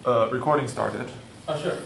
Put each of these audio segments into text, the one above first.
recording started. Oh, sure.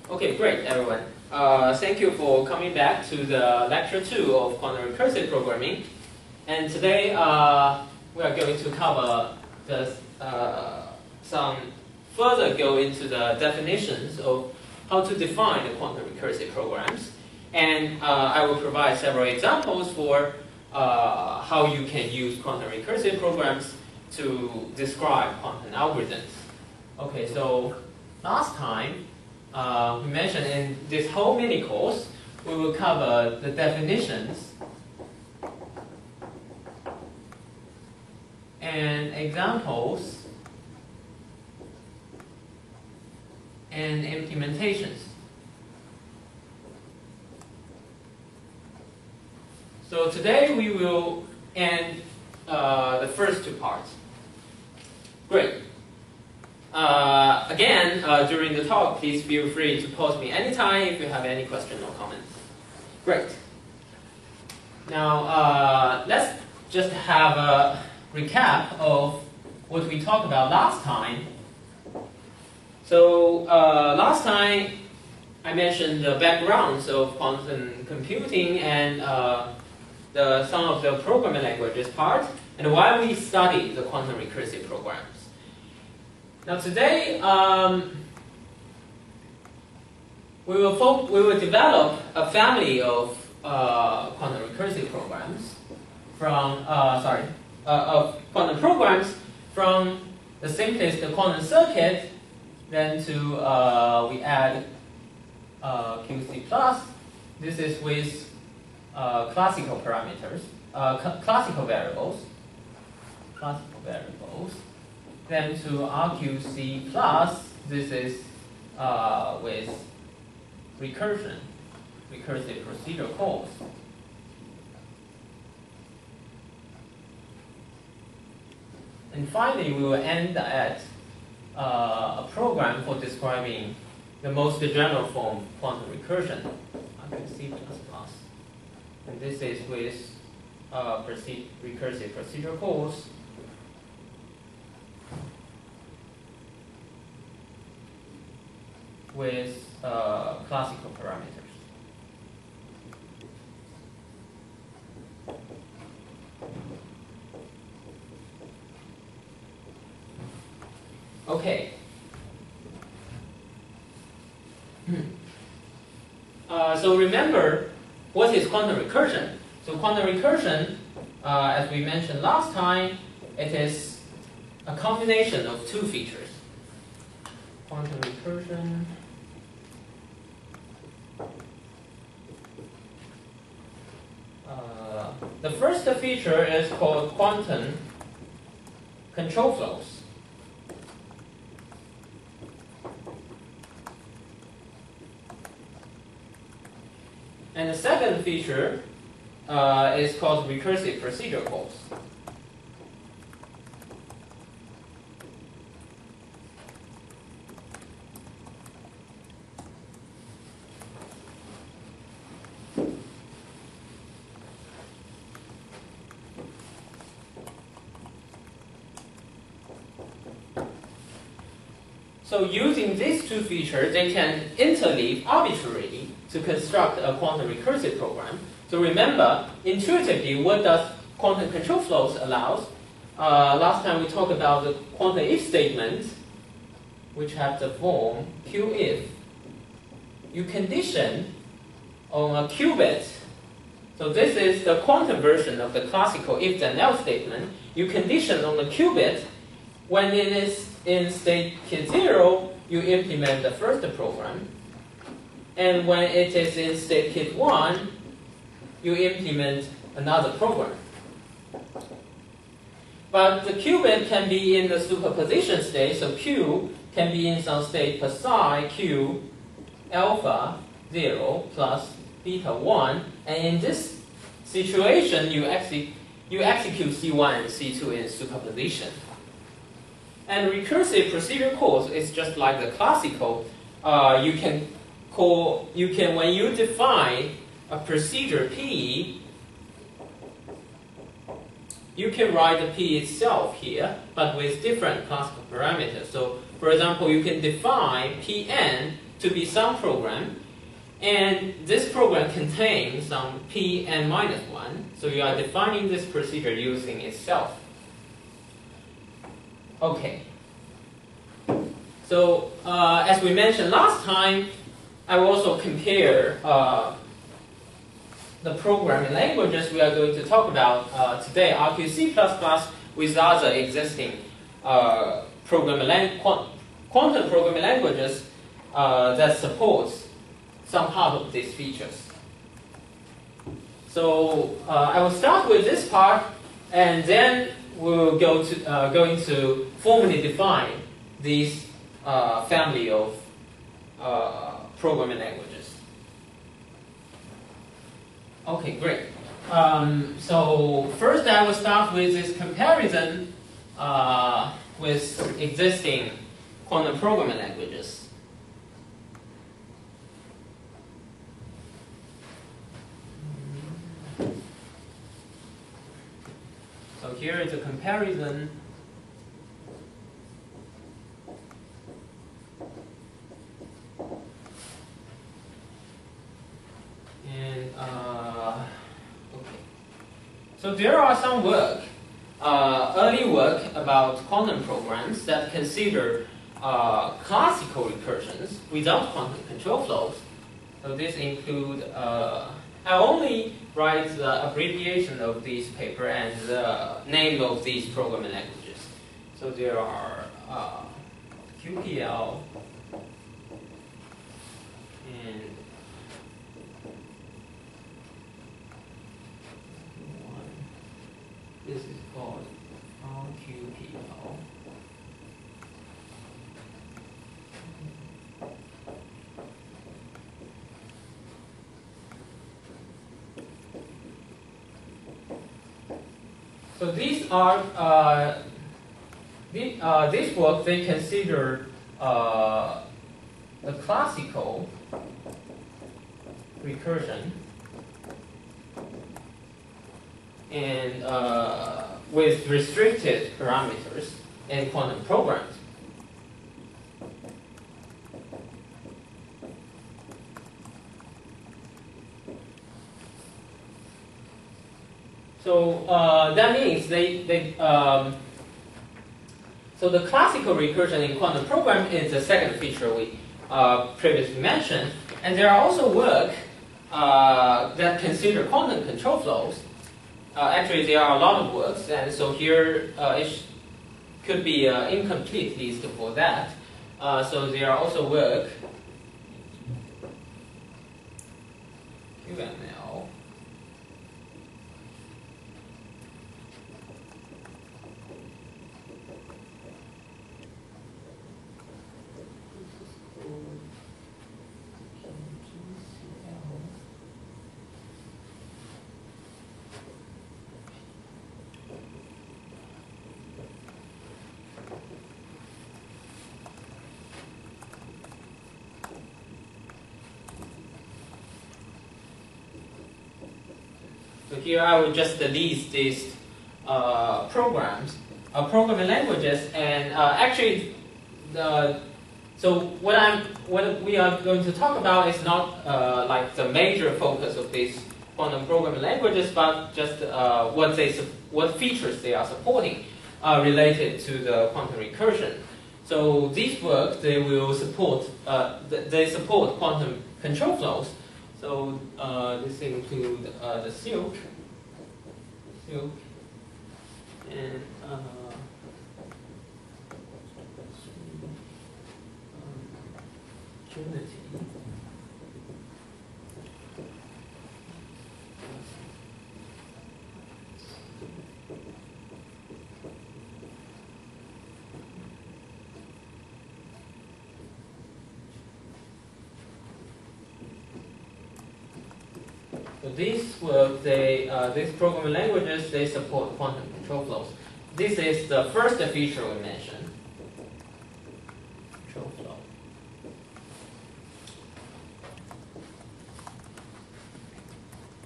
Okay, great, everyone. Thank you for coming back to the lecture 2 of quantum recursive programming. And today we are going to cover some further go into the definitions of how to define the quantum recursive programs. And I will provide several examples for how you can use quantum recursive programs to describe quantum algorithms. Okay, so last time, we mentioned in this whole mini course, we will cover the definitions and examples and implementations. So today we will end the first two parts. Great. Again, during the talk, please feel free to pause me anytime if you have any questions or comments. Great. Now, let's just have a recap of what we talked about last time. So, last time, I mentioned the backgrounds of quantum computing and some of the programming languages part, and why we study the quantum recursive programs. Now today, we will develop a family of quantum recursive programs from of quantum programs from the simplest quantum circuit. Then to we add QC plus. This is with classical parameters, classical variables. Then to RQC plus, this is with recursive procedure calls. And finally, we will end at a program for describing the most general form of quantum recursion, RQC plus. And this is with recursive procedure calls. With classical parameters. Okay. So remember, what is quantum recursion? So quantum recursion, as we mentioned last time, it is a combination of two features. Quantum recursion. The first feature is called quantum control flows. And the second feature is called recursive procedure calls. So using these two features, they can interleave arbitrarily to construct a quantum recursive program. So remember, intuitively, what does quantum control flows allow? Last time we talked about the quantum if statement, which have the form Q if. You condition on a qubit. So this is the quantum version of the classical if then else statement. You condition on the qubit when it is in state kit 0, you implement the first program. And when it is in state kit 1, you implement another program. But the qubit can be in the superposition state, so Q can be in some state psi Q alpha 0 plus beta 1. And in this situation, you execute C1 and C2 in superposition. And recursive procedure calls is just like the classical. When you define a procedure P, you can write the P itself here, but with different classical parameters. So, for example, you can define Pn to be some program, and this program contains some Pn minus 1. So you are defining this procedure using itself. Okay. So, as we mentioned last time, I will also compare the programming languages we are going to talk about today, RQC++, with other existing quantum programming languages that supports some part of these features. So I will start with this part, and then we'll going to formally define these family of programming languages. Okay, great. So first I will start with this comparison with existing quantum programming languages. So here is a comparison. And okay. So there are some work, early work about quantum programs that consider classical recursions without quantum control flows. So this include, I only write the abbreviation of this paper and the name of these programming languages. So there are QPL and this is called RQPL. So these are this work they consider the classical recursion and with restricted parameters in quantum programs. So that means so the classical recursion in quantum program is the second feature we previously mentioned, and there are also work that consider quantum control flows. Actually, there are a lot of works, and so here it could be an incomplete list for that. So there are also work QML. So here I will just list these programs, programming languages, and actually, so what we are going to talk about is not like the major focus of these quantum programming languages, but just what features they are supporting related to the quantum recursion. So these works they will support they support quantum control flows. So this include the Silk, and unity. So these programming languages, they support quantum control flows. This is the first feature we mentioned. Control flow.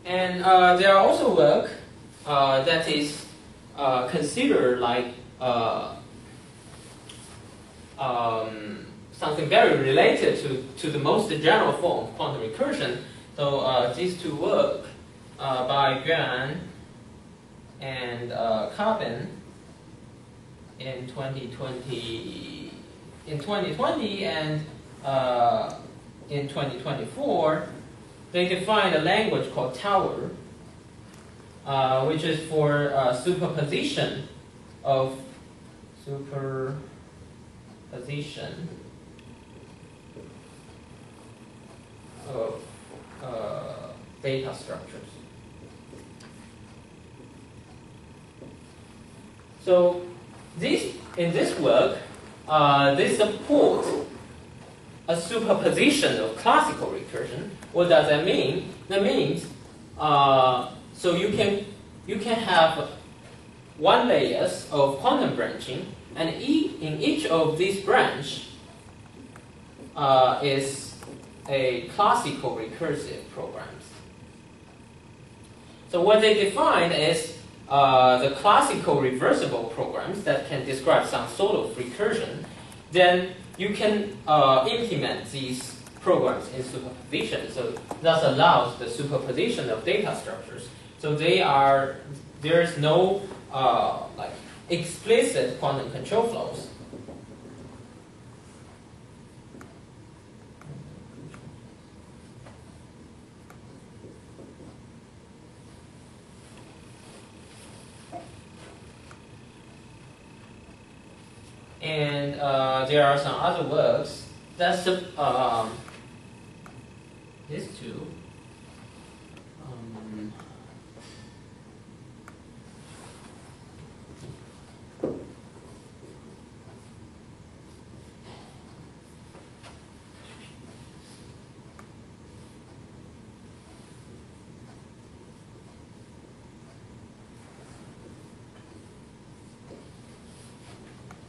And there are also work that is considered like something very related to the most general form of quantum recursion. So these two work by Yuan and Carbon in 2020 and in 2024, they defined a language called Tower, which is for superposition of data structures. So in this work, they support a superposition of classical recursion. What does that mean? That means so you can have one layers of quantum branching, and in each of these branch is a classical recursive programs. So what they define is the classical reversible programs that can describe some sort of recursion. Then you can implement these programs in superposition. So that allows the superposition of data structures. So there's no like explicit quantum control flows. And there are some other works that's these two.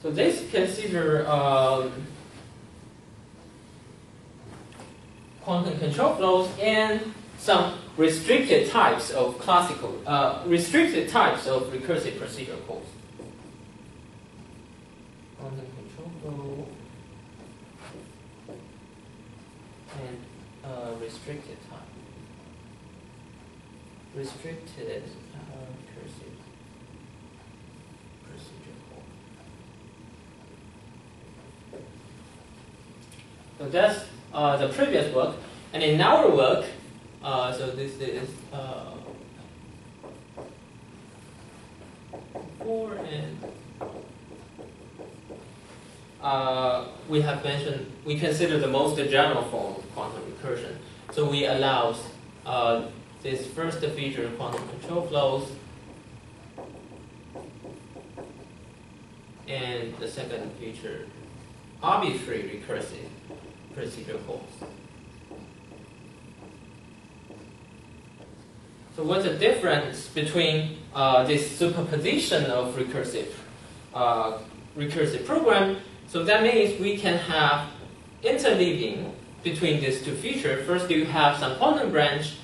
So this consider quantum control flows and some restricted types of restricted types of recursive procedure calls. Quantum control flow and restricted type. Restricted recursive procedure call. So that's the previous work, and in our work, so this is 4, and we have mentioned we consider the most general form of quantum recursion. So we allow this first feature, quantum control flows, and the second feature, arbitrary recursive procedure calls. So what's the difference between this superposition of recursive program? So that means we can have interleaving between these two features. First, you have some quantum branch.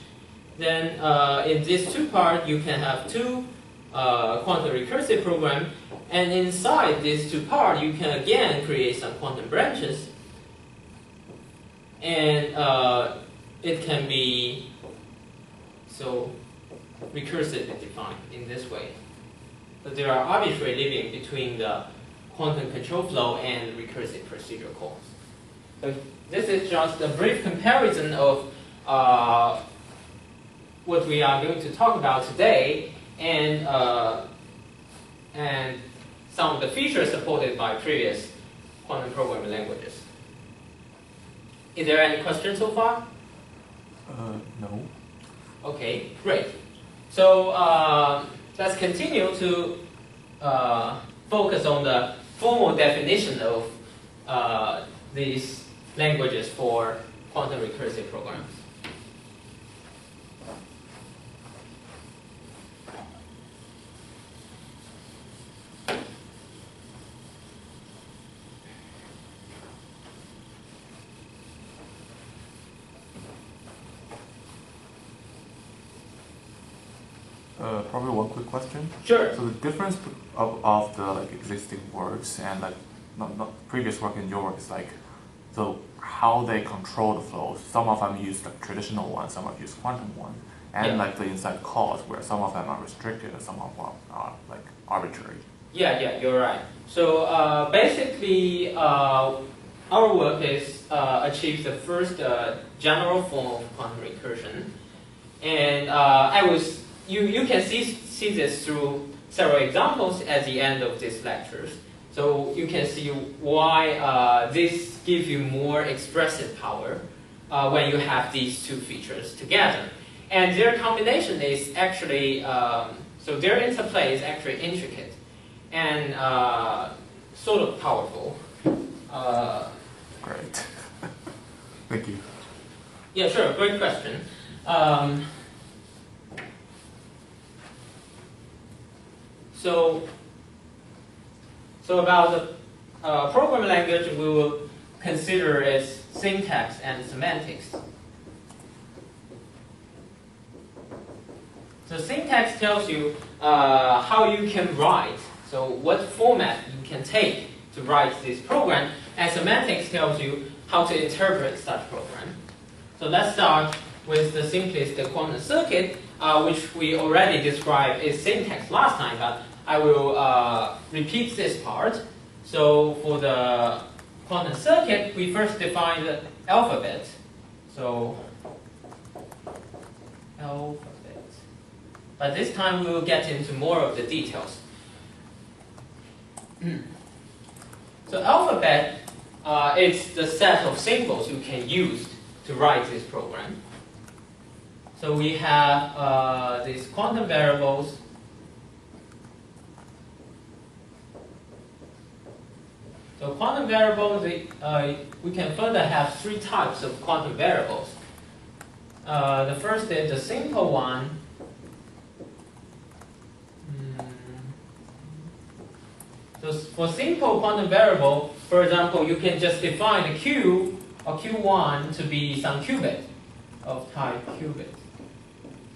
Then in these two parts, you can have two quantum recursive program. And inside these two parts, you can again create some quantum branches. And it can be so recursively defined in this way. So there are arbitrary leaving between the quantum control flow and recursive procedure calls. So this is just a brief comparison of what we are going to talk about today, and some of the features supported by previous quantum programming languages. Is there any questions so far? No. Okay, great. So let's continue to focus on the formal definition of these languages for quantum recursive programs. Probably one quick question. Sure. So the difference of the like existing works and like not previous work and your work is like, so how they control the flows. Some of them use like traditional ones, some of them use quantum one, and like the inside calls where some of them are restricted and some of them are like arbitrary. Yeah, you're right. So basically, our work is achieves the first general form of quantum recursion, and you can see this through several examples at the end of these lectures. So you can see why this gives you more expressive power when you have these two features together. And their combination is actually, so their interplay is actually intricate and sort of powerful. Great. Thank you. Yeah, sure. Great question. So about the programming language, we will consider its syntax and semantics. So syntax tells you how you can write, so what format you can take to write this program, and semantics tells you how to interpret such program. So let's start with the simplest quantum circuit, which we already described its syntax last time, but I will repeat this part. So for the quantum circuit, we first define the alphabet. So alphabet. But this time we will get into more of the details. So alphabet is the set of symbols you can use to write this program. So we have these quantum variables. So quantum variables, we can further have three types of quantum variables. The first is the simple one. So for simple quantum variable, for example, you can just define the Q or Q1 to be some qubit of type qubit.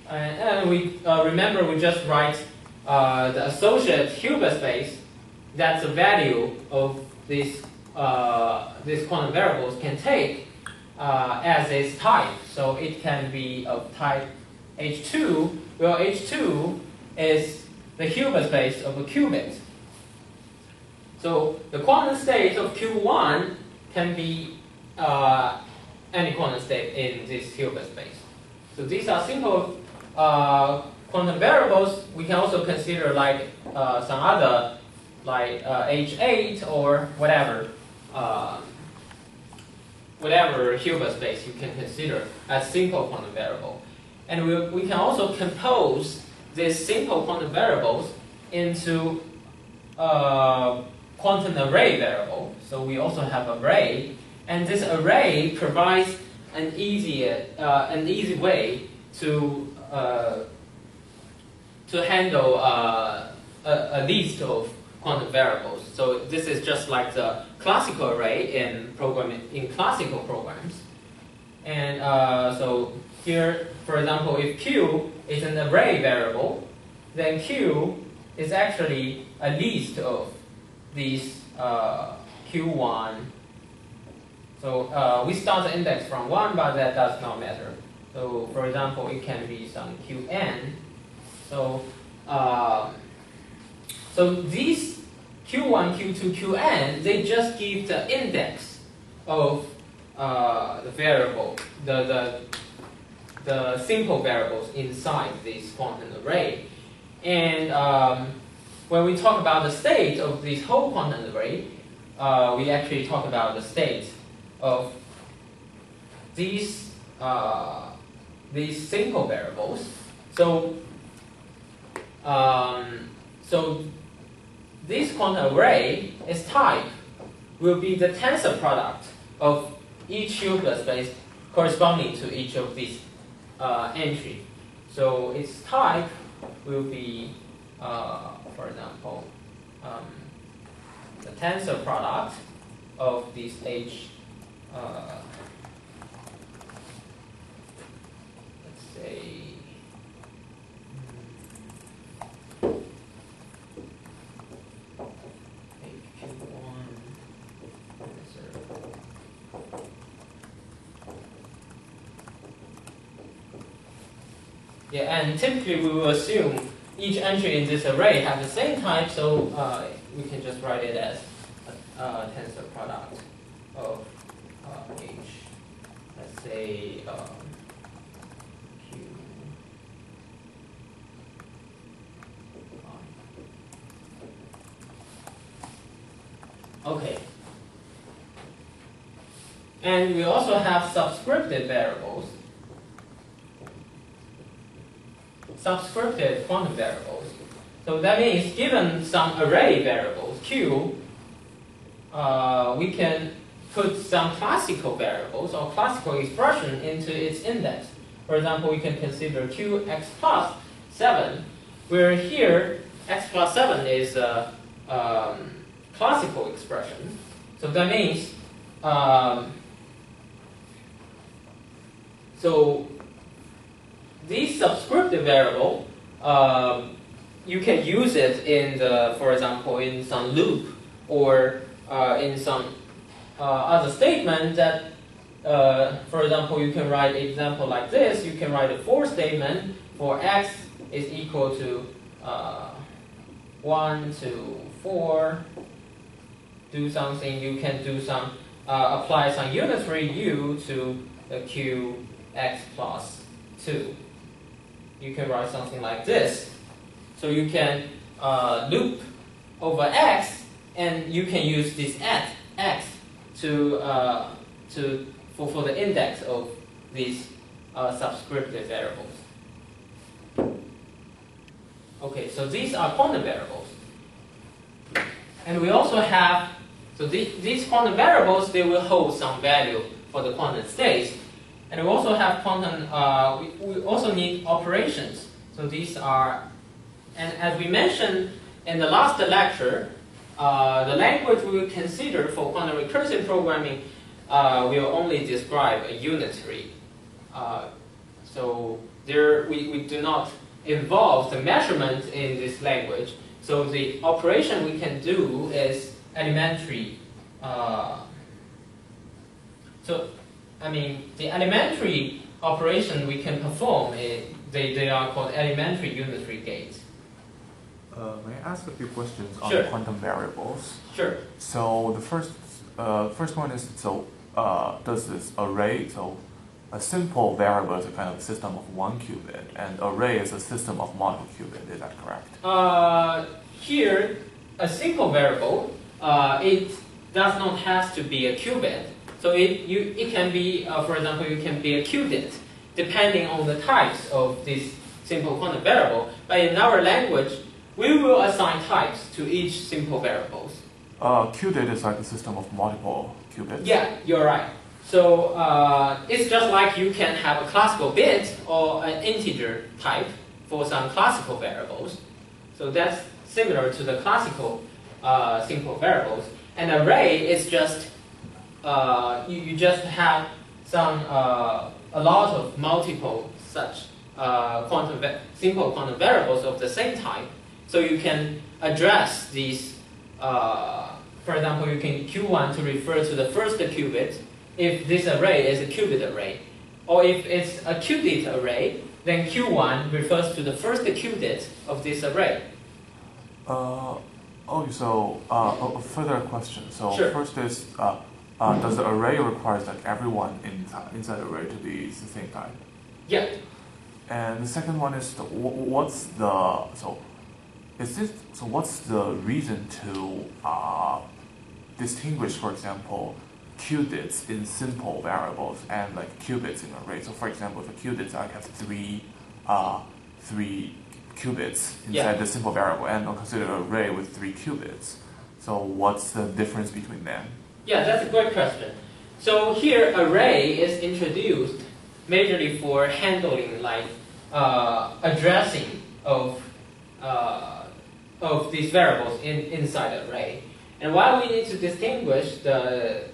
And we remember we just write the associated Hilbert space. That's the value of these quantum variables can take as its type. So it can be of type H2, where H2 is the Hilbert space of a qubit. So the quantum state of Q1 can be any quantum state in this Hilbert space. So these are simple quantum variables. We can also consider like some other, like H8 or whatever Hilbert space you can consider as simple quantum variable. And we can also compose these simple quantum variables into quantum array variable. So we also have array, and this array provides an easy way to handle a list of quantum variables. So this is just like the classical array in classical programs. And so here, for example, if Q is an array variable, then Q is actually a list of these Q1. So we start the index from 1, but that does not matter. So for example, it can be some Qn. So so these Q1, Q2, Qn, they just give the index of the variable, the simple variables inside this quantum array. And when we talk about the state of this whole quantum array, we actually talk about the state of these simple variables. So so this quantum array, its type will be the tensor product of each Hilbert space corresponding to each of these entry. So its type will be, for example, the tensor product of these H, let's say, yeah, and typically we will assume each entry in this array have the same type, so we can just write it as a tensor product of H. Let's say Q. Okay. And we also have subscripted variables. Subscripted quantum variables. So that means given some array variables, Q, we can put some classical variables or classical expression into its index. For example, we can consider Qx plus 7, where here x plus 7 is a classical expression. So that means, so this subscriptive variable, you can use it in the, for example, in some loop or in some other statement that, for example, you can write an example like this. You can write a for statement for x is equal to 1 to 4. Do something. You can do some apply some unitary u to the q x plus 2. You can write something like this. So you can loop over x, and you can use this at x for the index of these subscriptive variables. Okay, so these are quantum variables. And we also have, so these quantum variables, they will hold some value for the quantum states. And we also have quantum, we also need operations. So these are, and as we mentioned in the last lecture, the language we will consider for quantum recursive programming will only describe a unitary. So there, we do not involve the measurement in this language. So the operation we can do is elementary. The elementary operation we can perform, they are called elementary unitary gates. May I ask a few questions on Sure. quantum variables? Sure. So the first one is, so does this array, so a simple variable is a kind of system of one qubit, and array is a system of multiple qubit, is that correct? Here, a single variable, it does not have to be a qubit. So it can be, for example, it can be a qubit, depending on the types of this simple quantum variable. But in our language, we will assign types to each simple variables. Qubit is like a system of multiple qubits. Yeah, you're right. So it's just like you can have a classical bit or an integer type for some classical variables. So that's similar to the classical simple variables. An array is just you just have some a lot of multiple such simple quantum variables of the same type. So you can address these. For example, you can Q1 to refer to the first qubit if this array is a qubit array, or if it's a qubit array, then Q1 refers to the first qubit of this array. A further question. So Sure. First is, does the array requires like everyone inside the array to be the same type? Yeah. And the second one is, what's the reason to distinguish, for example, qubits in simple variables and like qubits in array. So for example, for qubits, I have three qubits inside the simple variable, and I'll consider an array with 3 qubits. So what's the difference between them? Yeah, that's a great question. So here, array is introduced majorly for handling like addressing of these variables inside the array. And why we need to distinguish the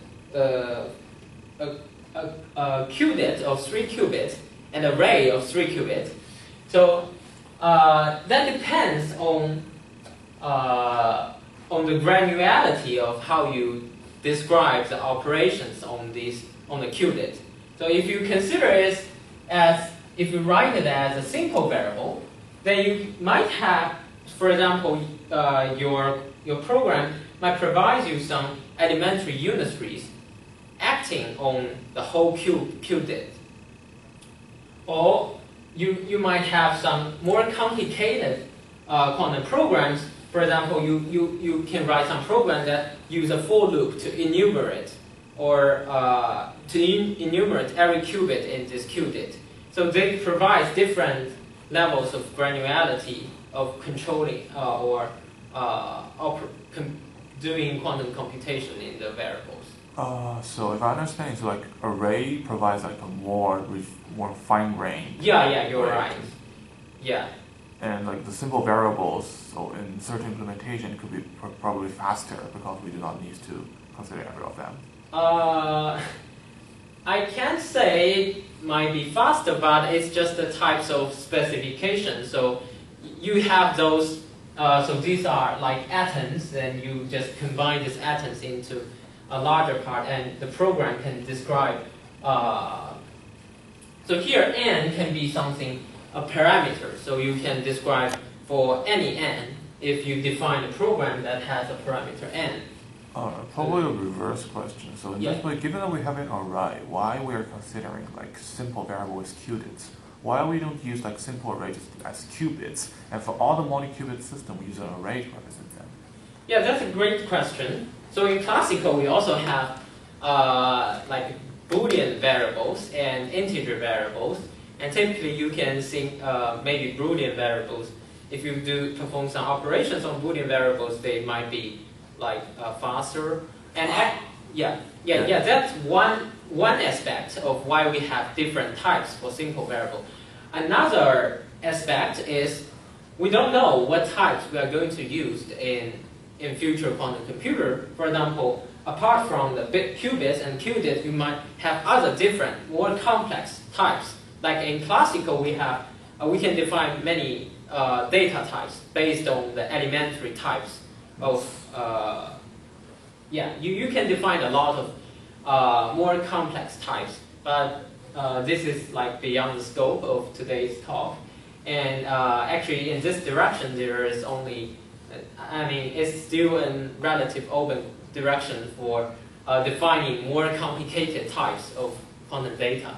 qubit of 3 qubits and array of 3 qubits. So that depends on the granularity of how you describe the operations on the qubit. So if you consider it as, if you write it as a simple variable, then you might have, for example, your program might provide you some elementary unitaries acting on the whole qubit. Or you might have some more complicated quantum programs. For example, you can write some program that use a for loop to enumerate or enumerate every qubit in this qubit. So they provide different levels of granularity of controlling doing quantum computation in the variables. So if I understand, it's like array provides like a more fine grain. Yeah, you're right. Yeah. And like the simple variables, so in certain implementation, it could be probably faster because we do not need to consider every of them. I can't say it might be faster, but it's just the types of specifications. So you have those, so these are like atoms, and you just combine these atoms into a larger part, and the program can describe. So here, n can be something, a parameter. So you can describe for any n if you define a program that has a parameter n. Probably a reverse question. So in this way, given that we have an array, why we are considering like simple variable with qubits? Why we don't use like simple array just as qubits? And for all the multi-qubit system, we use an array to represent them. Yeah, that's a great question. So in classical, we also have like Boolean variables and integer variables. And typically, you can think maybe Boolean variables. If you do perform some operations on Boolean variables, they might be like faster. And that's one aspect of why we have different types for simple variable. Another aspect is we don't know what types we are going to use in future quantum computer. For example, apart from the bit qubits and qubits, you might have other different, more complex types. Like in classical, we can define many data types based on the elementary types of. You can define a lot of more complex types, but this is like beyond the scope of today's talk. And actually, in this direction, there is only, it's still a relative open direction for defining more complicated types of quantum data.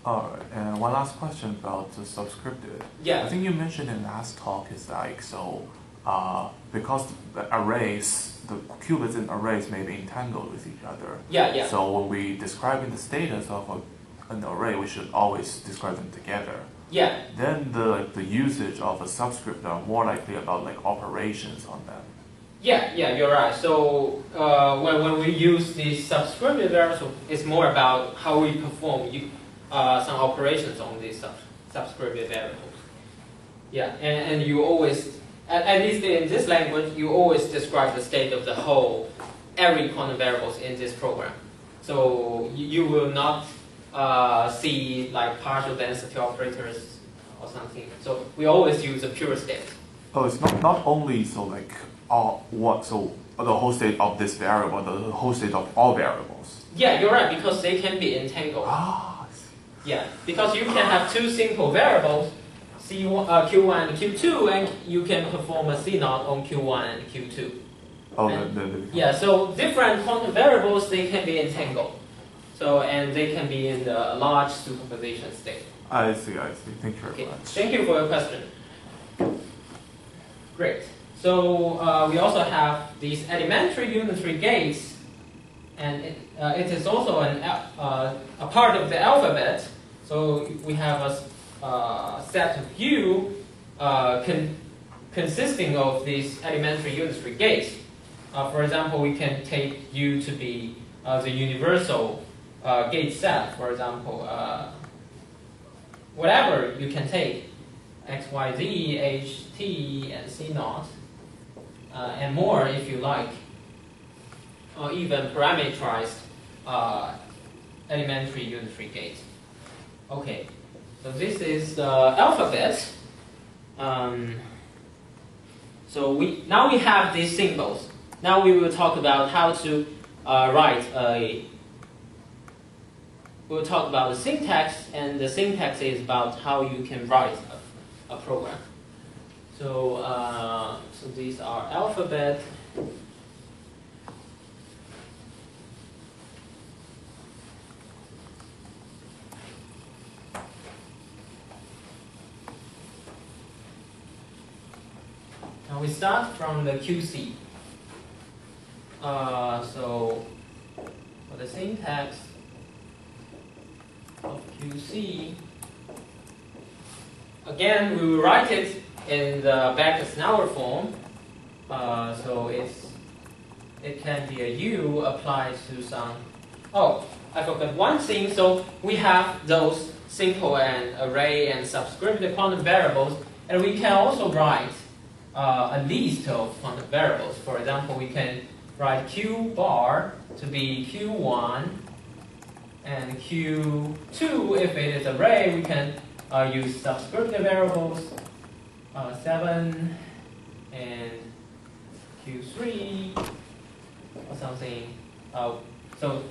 Alright, and one last question about the subscripted. Yeah. I think you mentioned in last talk is like, so because the arrays, the qubits in arrays may be entangled with each other. Yeah. So when we describing the status of an array, we should always describe them together. Yeah. Then the usage of a subscript are more likely about like operations on them. Yeah, you're right. So when we use the subscripted variable, it's more about how we perform some operations on these subscripted variables. Yeah, and you always, at least in this language, you always describe the state of the whole, every quantum variables in this program. So you will not see like partial density operators or something. So we always use a pure state. Oh, it's not only so like the whole state of this variable, the whole state of all variables. Yeah, you're right, because they can be entangled. I see. Yeah, because you can have two simple variables, Q1 and Q2, and you can perform a C0 on Q1 and Q2. Oh, yeah, so different quantum variables, they can be entangled. So, and they can be in the large superposition state. I see. Thank you very much. Thank you for your question. Great. So we also have these elementary unitary gates and it is also a part of the alphabet. So we have a set of U consisting of these elementary unitary gates. For example, we can take U to be the universal gate set. For example, whatever you can take, X, Y, Z, H, T, and C naught, and more if you like, or even parameterized elementary unitary gate. Okay, so this is the alphabet. So now we have these symbols. Now we will talk about how to write a. We'll talk about the syntax, and the syntax is about how you can write a program. So, so these are alphabet. Now we start from the QC. So for the syntax of QC, again we will write it in the Backus-Naur form. So it can be a U applied to some. Oh, I forgot one thing. So we have those simple and array and subscripted quantum variables, and we can also write a list of quantum variables. For example, we can write Q bar to be Q1 and Q2. If it is array, we can use subscripted variables 7 and Q3 or something. So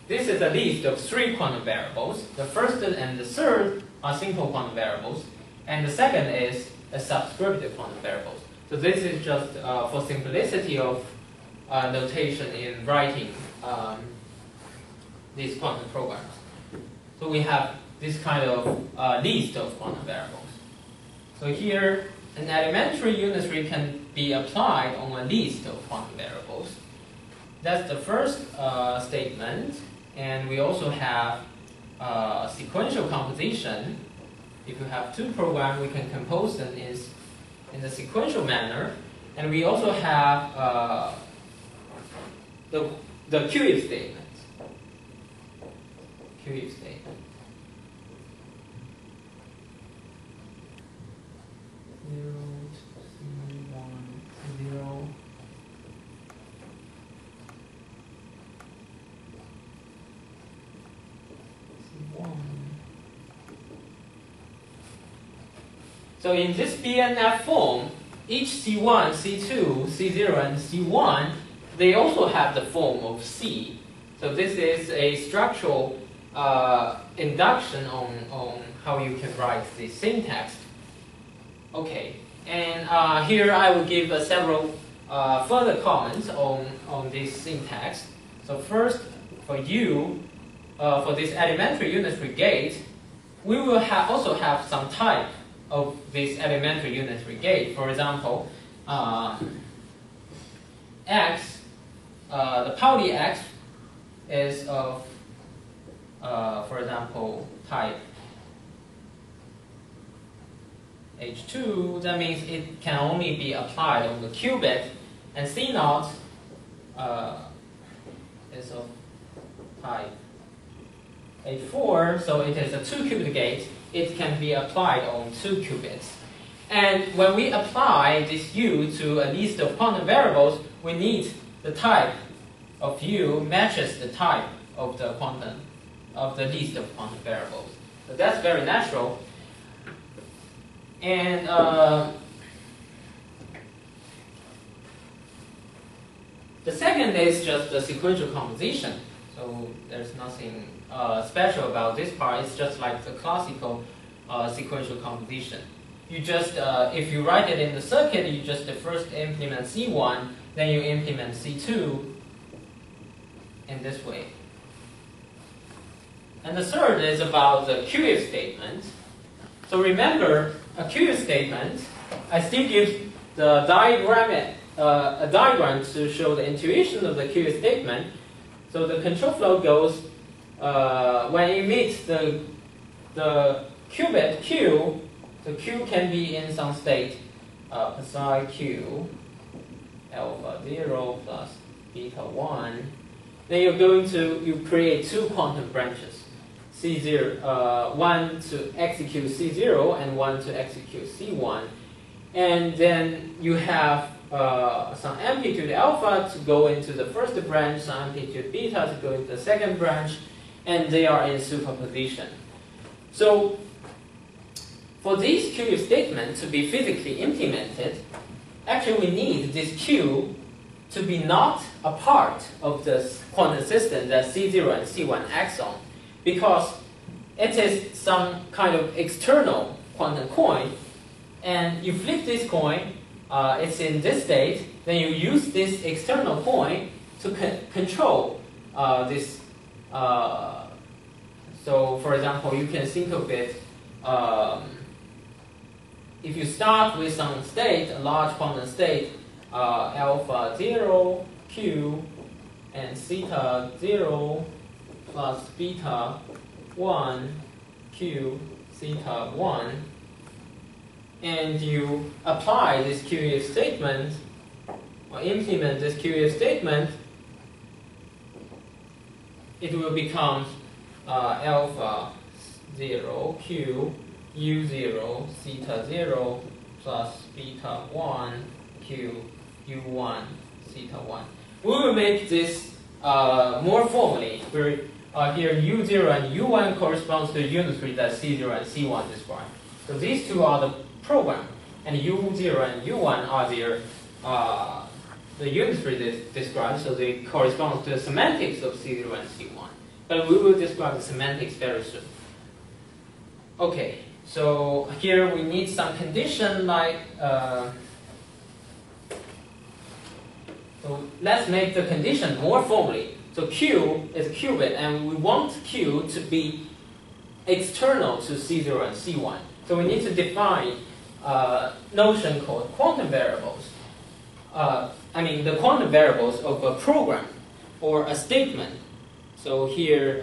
this is a list of 3 quantum variables. The first and the third are simple quantum variables, and the second is a subscripted quantum variables. So this is just for simplicity of notation in writing these quantum programs. So we have this kind of list of quantum variables. So here, an elementary unitary can be applied on a list of quantum variables. That's the first statement. And we also have sequential composition. If you have 2 programs, we can compose them in the sequential manner. And we also have the QIF statement. QIF statement. 0, 1, 0. So in this BNF form, each C1, C2, C0, and C1, they also have the form of C. So this is a structural induction on how you can write the syntax. Okay, and here I will give several further comments on this syntax. So first, for U, for this elementary unitary gate, we will also have some type of this elementary unitary gate. For example, X, the Pauli X is of, for example, type H2. That means it can only be applied on the qubit, and C naught is of type H4, so it is a 2-qubit gate. It can be applied on 2 qubits. And when we apply this U to a list of quantum variables, we need the type of U matches the type of the quantum of the list of quantum variables. So that's very natural. And the second is just the sequential composition. So there's nothing special about this part. It's just like the classical sequential composition. You just, if you write it in the circuit, you just first implement C1, then you implement C2 in this way. And the third is about the QIF statement. So remember, a QIF statement, I still give the diagram, a diagram to show the intuition of the QIF statement. So the control flow goes when it meets the qubit Q. So Q can be in some state psi Q alpha 0 plus beta 1. Then you create two quantum branches, C0, one to execute C0 and one to execute C1. And then you have some amplitude alpha to go into the first branch, some amplitude beta to go into the second branch, and they are in superposition. So for this Q statement to be physically implemented, actually we need this Q to be not a part of the quantum system that C0 and C1 acts on, because it is some kind of external quantum coin, and you flip this coin, it's in this state, then you use this external coin to control this. So for example, you can think of it, if you start with some state, a large quantum state, alpha 0, Q, and theta 0 plus beta 1, Q, theta 1, and you apply this QEF statement, or implement this QEF statement, it will become alpha 0, Q, U0, theta 0, plus beta 1, Q, U1, theta 1. We will make this more formally, where here U0 and U1 corresponds to the unitary that C0 and C1 describe. So these two are the program, and U0 and U1 are their the unitary described, so they correspond to the semantics of C0 and C1. But we will describe the semantics very soon. Okay, so here we need some condition like, so let's make the condition more formally. So Q is a qubit, and we want Q to be external to C0 and C1. So we need to define a notion called quantum variables. The quantum variables of a program or a statement. So here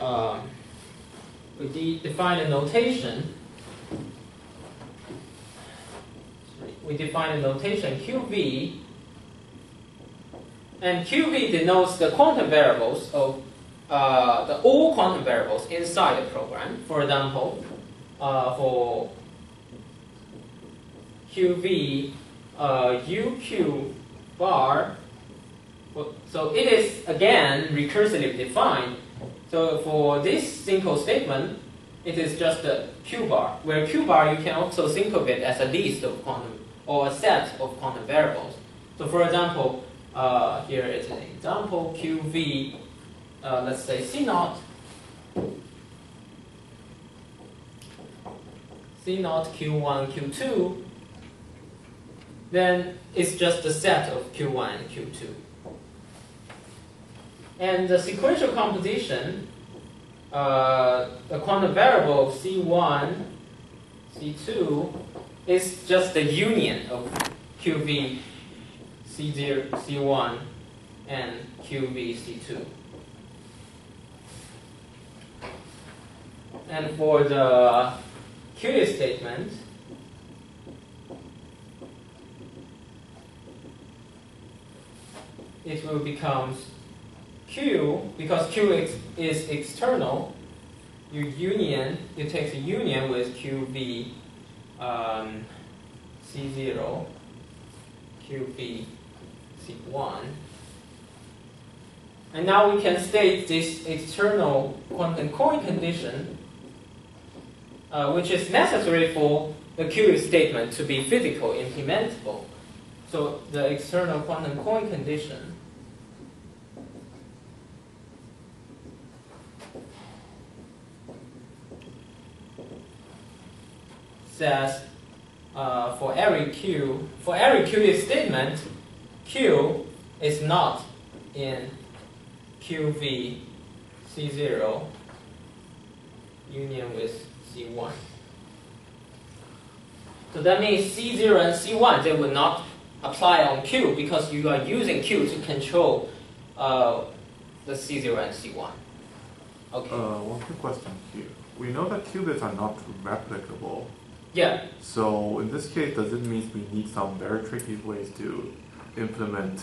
we define a notation. We define a notation QV, and QV denotes the quantum variables of all quantum variables inside the program. For example, for QV, UQ bar, so it is again recursively defined. So for this simple statement, it is just a Q bar, where Q bar you can also think of it as a list of quantum or a set of quantum variables. So for example, here is an example, QV, let's say C0, Q1, Q2, then it's just a set of Q1 and Q2. And the sequential composition, the quantum variable of C1, C2, is just the union of QV, C0, C1, and QV, C2. And for the QEF statement, it will become Q, because Q is external, you take the union with QV, C0, QV, C1. And now we can state this external quantum coin condition, which is necessary for the QEF statement to be physical implementable. So the external quantum coin condition says for every QEF statement, Q is not in QV C0 union with C1. So that means C0 and C1, they will not apply on Q, because you are using Q to control the C0 and C1. Okay. One quick question here. We know that qubits are not replicable. Yeah. So in this case, does it mean we need some very tricky ways to implement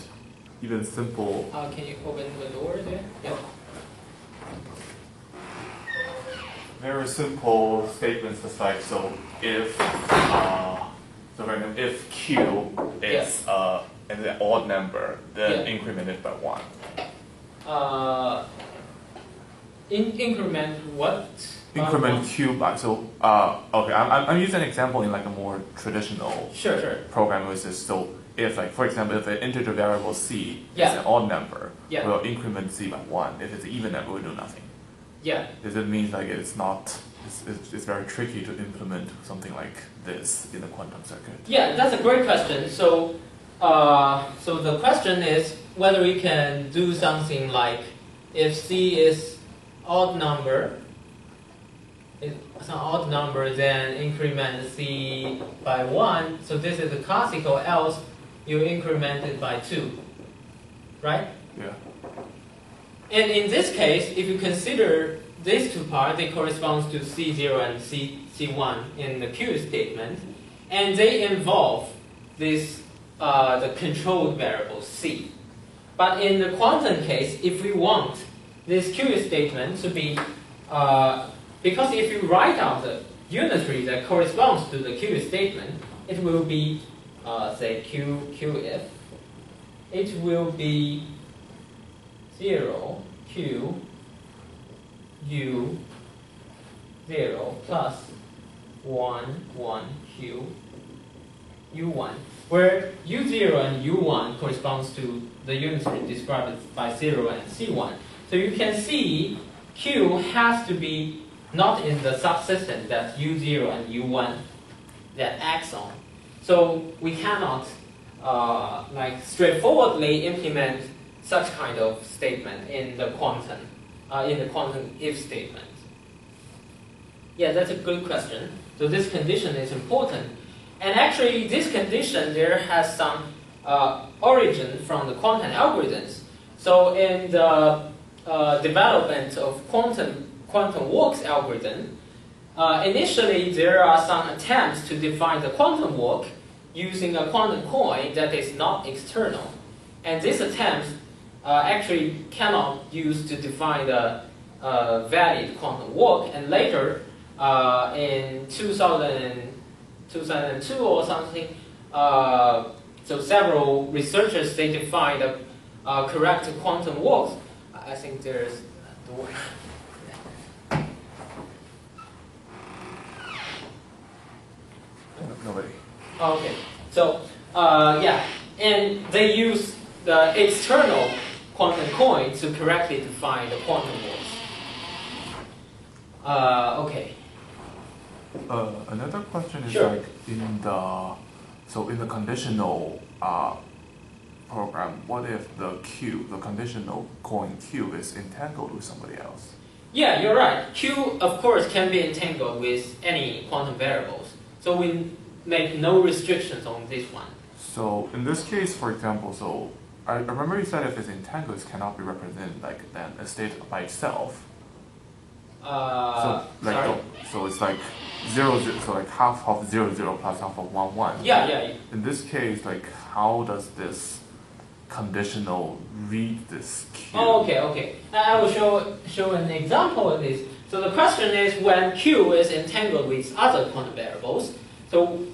even simple? Can you open the door there? Yeah. Very simple statements, just like so. If if q is an odd number, then increment it by 1. Increment what? Increment q by okay. I'm using an example in like a more traditional Sure. program, which is so if like for example if an integer variable c Yeah. is an odd number, Yeah. we'll increment c by 1. If it's an even number, we'll do nothing. Yeah. Does it mean like it's very tricky to implement something like this in the quantum circuit? Yeah, that's a great question. So, so the question is whether we can do something like if c is odd number, then increment c by 1. So this is the classical. Else, you increment it by 2, right? Yeah. And in this case, if you consider these two parts, they correspond to C0 and C1 in the Q statement, and they involve this the controlled variable C. But in the quantum case, if we want this Q statement to be, because if you write out the unitary that corresponds to the Q statement, it will be, say, QF. It will be 0 Q U 0 plus 1 1 Q U1, where U0 and U1 corresponds to the unitary described by 0 and C1. So you can see Q has to be not in the subsystem that U0 and U1 that acts on. So we cannot like straightforwardly implement such kind of statement in the quantum if statement. Yeah, that's a good question. So this condition is important. And actually, this condition there has some origin from the quantum algorithms. So in the development of quantum walks algorithm, initially there are some attempts to define the quantum walk using a quantum coin that is not external. And these attempts actually cannot use to define the valid quantum walk. And later, in 2002 or something, so several researchers, they defined a correct quantum walk. I think there's a door. Nobody. Okay, so yeah, and they use the external quantum coin to correctly define the quantum walks. Okay. Another question is Sure. like in the conditional program, what if the conditional coin Q is entangled with somebody else? Yeah, you're right. Q, of course, can be entangled with any quantum variables. So we make no restrictions on this one. So in this case, for example, so I remember you said if it's entangled, it cannot be represented like then a state by itself. Sorry? So it's like 0, 0, so like half of 0, 0 plus half of 1, 1. Yeah. In this case, like how does this conditional read this Q? Oh, okay. I will show an example of this. So the question is when Q is entangled with other quantum variables, so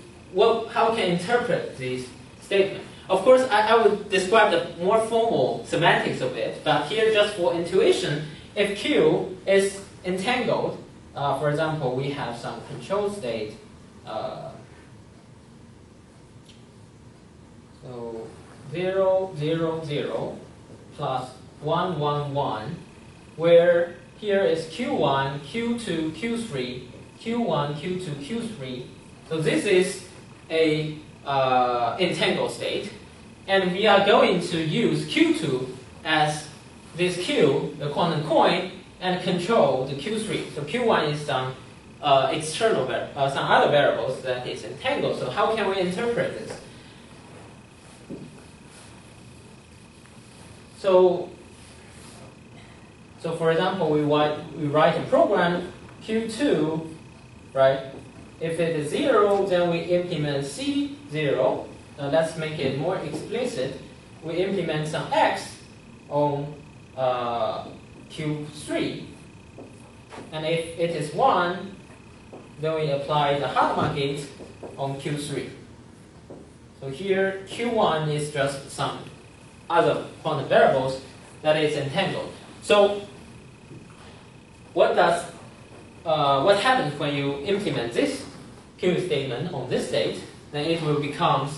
how can interpret this statement? Of course, I will describe the more formal semantics of it, but here just for intuition, if Q is entangled, for example, we have some control state, so 0, 0, 0 plus 1, 1, 1, where here is Q1, Q2, Q3, Q1, Q2, Q3. So this is a entangled state, and we are going to use Q2 as this Q, the quantum coin, and control the Q3. So Q1 is some external some other variables that is entangled. So how can we interpret this? So So for example, we write a program Q2, right? If it is 0, then we implement C0. Now let's make it more explicit. We implement some X on Q3. And if it is 1, then we apply the Hadamard gate on Q3. So here, Q1 is just some other quantum variables that is entangled. So what happens when you implement this Q statement on this state? Then it will become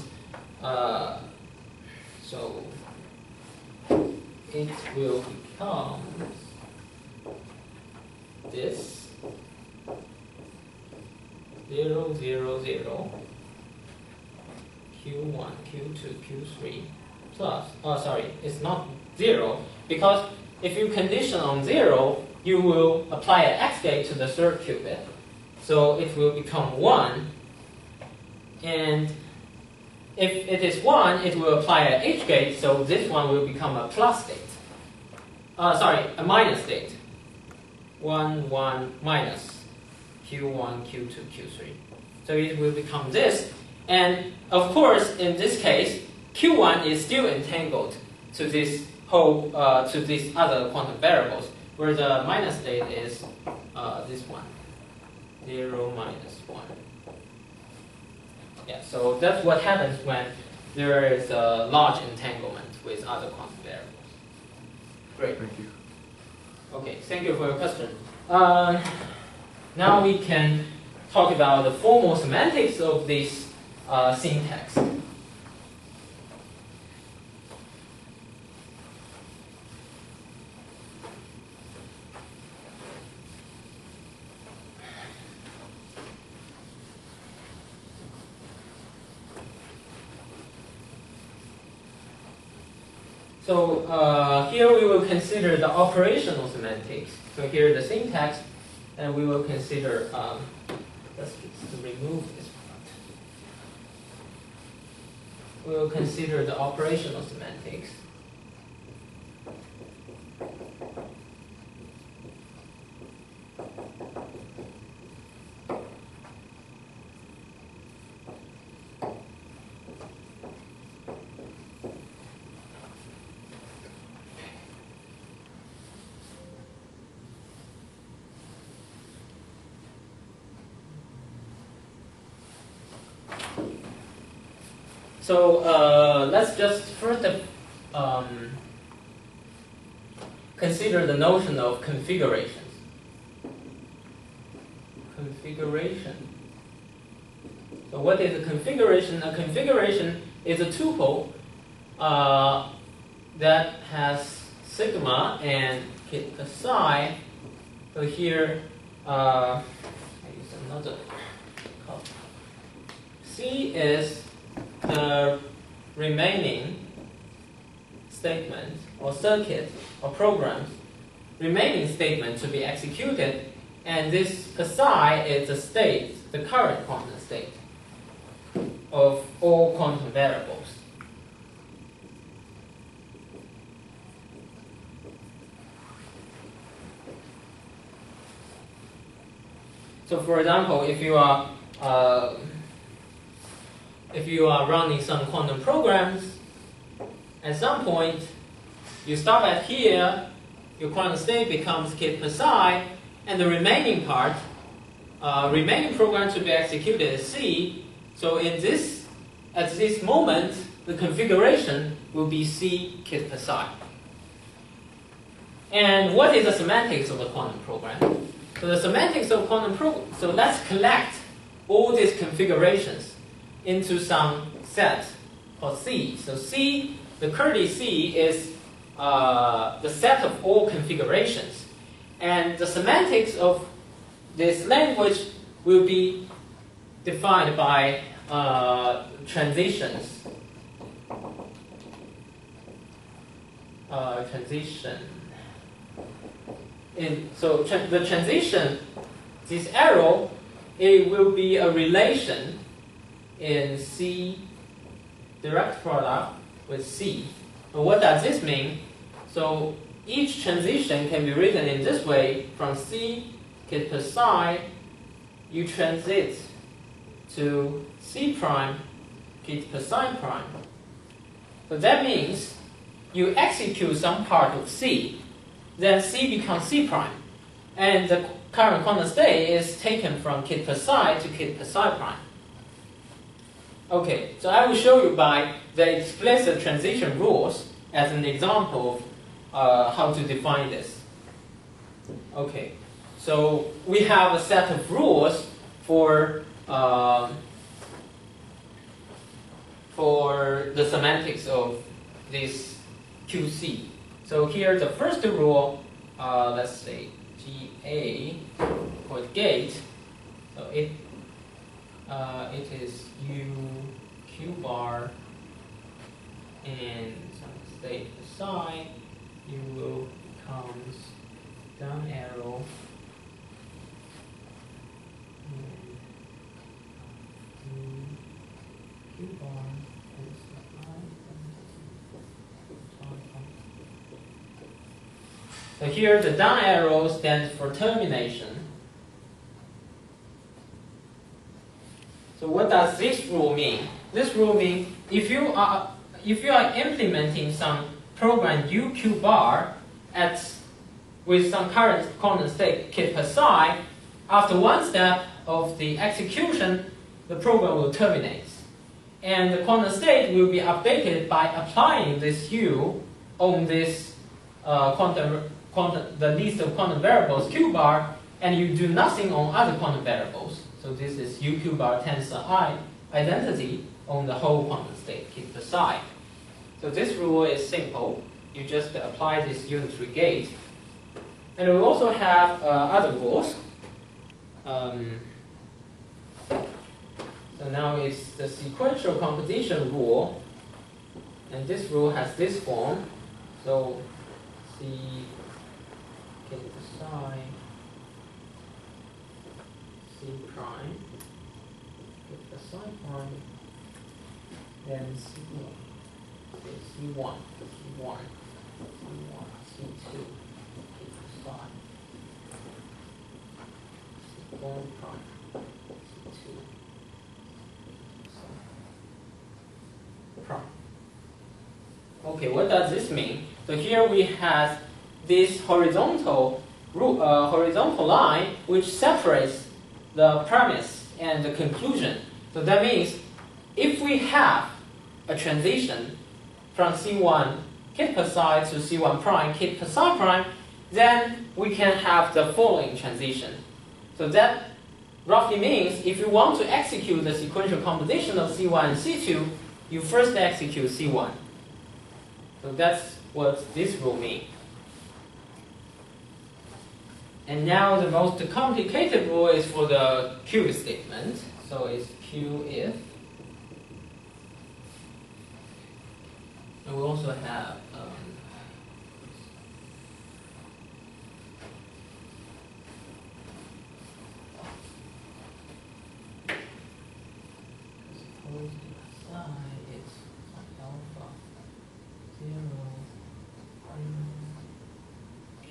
this 0, 0, 0, Q1, Q2, Q3 plus, it's not 0, because if you condition on 0, you will apply an X gate to the third qubit. So it will become 1. And if it is 1, it will apply an H gate, so this one will become a plus state. A minus state. 1, 1, minus Q1, Q2, Q3. So it will become this. And of course, in this case, Q1 is still entangled to this whole, to these other quantum variables, where the minus state is this one, 0, minus 1. Yeah, so that's what happens when there is a large entanglement with other quantum variables. Great. Thank you. Okay, thank you for your question. Now we can talk about the formal semantics of this syntax. So here we will consider the operational semantics. So here the syntax, and we will consider, let's remove this part. We will consider the operational semantics. So let's just first consider the notion of configurations. Configuration. So what is a configuration? A configuration is a tuple that has sigma and psi. So here, I use another color. C is the remaining statement or circuit or programs, remaining statement to be executed, and this psi is the state, the current quantum state of all quantum variables. So for example, if you are running some quantum programs, at some point you stop at here, your quantum state becomes kit psi, and the remaining part, remaining program to be executed is C. So at this moment, the configuration will be C kit psi. And what is the semantics of a quantum program? So the semantics of quantum program. So let's collect all these configurations into some set called C. So C, the curly C, is the set of all configurations. And the semantics of this language will be defined by transitions. The transition, this arrow, it will be a relation in C direct product with C. And what does this mean? So each transition can be written in this way: from C kit per psi, you transit to C prime kit per psi prime. So that means you execute some part of C, then C becomes C prime, and the current quantum state is taken from kit per psi to kit per psi prime. Okay, so I will show you by the explicit transition rules as an example of how to define this. Okay, so we have a set of rules for the semantics of this QC. So here the first rule, let's say GA for the gate. So it is U Q bar and some state psi. U will becomes down arrow and Q bar is so here the down arrow stands for termination. So what does this rule mean? This rule means if you are implementing some program UQ bar with some current quantum state kit per psi, after one step of the execution, the program will terminate. And the quantum state will be updated by applying this U on this the list of quantum variables Q bar, and you do nothing on other quantum variables. So this is UQ bar tensor I identity on the whole quantum state kit per psi. So this rule is simple. You just apply this unitary gate. And we also have other rules. So now it's the sequential composition rule. And this rule has this form. So C kit per psi C prime kit per psi prime, then C1. C1, C1, C1, C2, kit per psi, C1 prime, C2, prime. Okay, what does this mean? So here we have this horizontal line which separates the premise and the conclusion. So that means if we have a transition from C1 kit per psi to C1 prime kit per psi prime, then we can have the following transition. So that roughly means if you want to execute the sequential composition of C1 and C2, you first execute C1. So that's what this rule means. And now the most complicated rule is for the Q statement. So it's Q if. And we also have suppose the psi is alpha 0 Q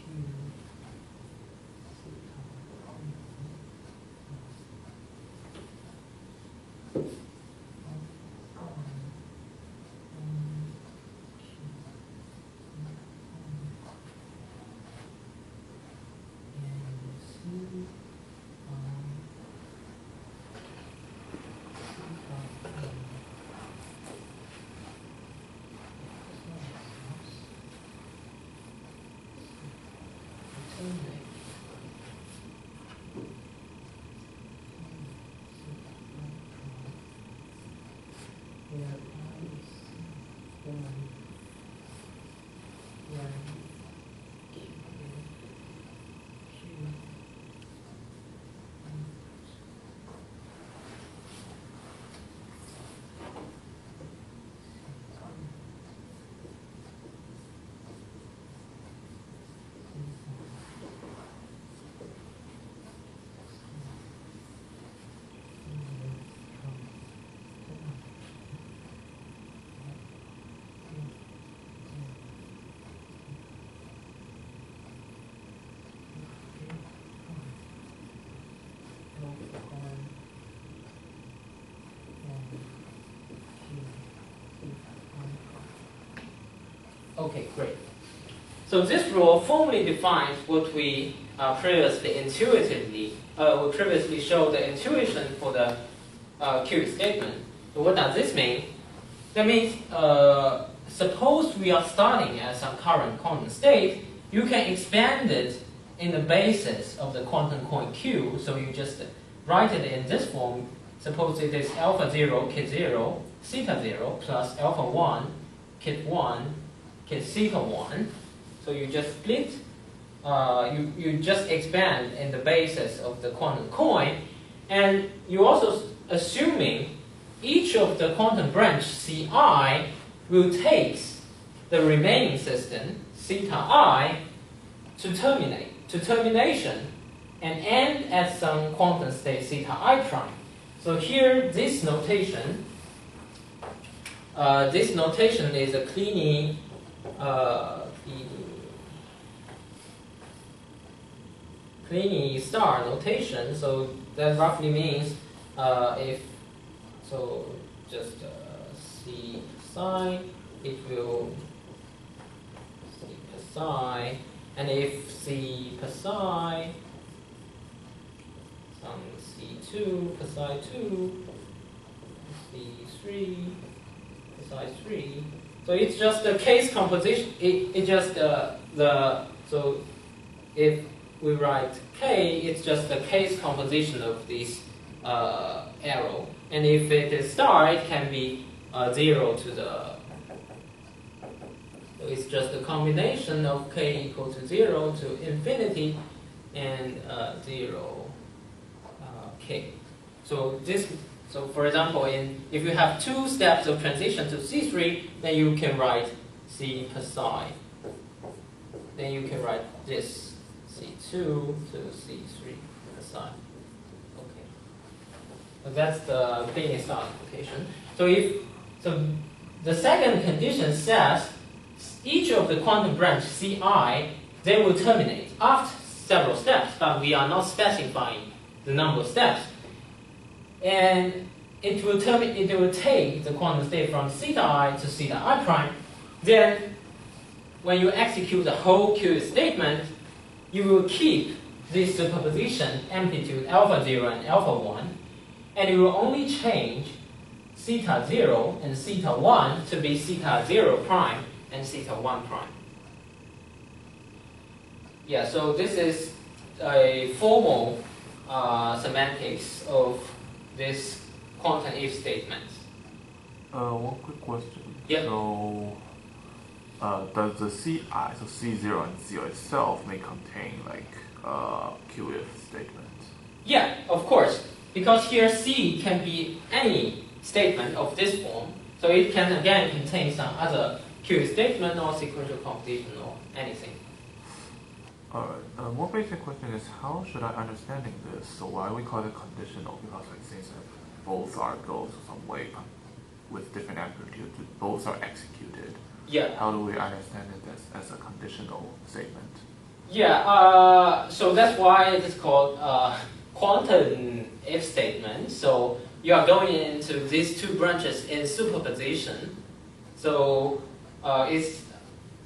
Okay, great. So this rule formally defines what we previously showed the intuition for the Q statement. So what does this mean? That means suppose we are starting at some current quantum state, you can expand it in the basis of the quantum coin Q. So you just write it in this form. Suppose it is alpha 0, kit 0, theta 0 plus alpha 1, kit 1, kit theta 1. So you just split, you just expand in the basis of the quantum coin, and you also assuming each of the quantum branch Ci will take the remaining system theta I to termination and end at some quantum state theta I prime. So here this notation is a Kleene Kleene star notation. So that roughly means if so, just C psi, it will C psi, and if C psi, some C2 psi 2, C3 psi 3. So it's just the case composition. It just so if we write K, it's just the case composition of this arrow. And if it is star, it can be 0 to the. So it's just a combination of K equal to 0 to infinity and 0 K. So this. So for example, if you have two steps of transition to C3, then you can write C psi. Then you can write this C2 to C3 psi. Okay. So that's the Kleene star application. So the second condition says each of the quantum branch Ci, they will terminate after several steps, but we are not specifying the number of steps. And it will take the quantum state from theta I to theta I prime. Then, when you execute the whole Q statement, you will keep this superposition amplitude alpha 0 and alpha 1, and you will only change theta 0 and theta 1 to be theta 0 prime and theta 1 prime. Yeah, so this is a formal semantics of this quantum if statement. One quick question. Yep. So, does the Ci, so C0 and C0 itself may contain like Q if statement? Yeah, of course. Because here C can be any statement of this form. So it can again contain some other Q statement or sequential computation or anything. Alright, more basic question is how should I understanding this? So why we call it conditional? Because like since both are goes some way with different amplitude, both are executed. Yeah. How do we understand it as a conditional statement? Yeah, so that's why it is called quantum if statement. So you are going into these two branches in superposition. So it's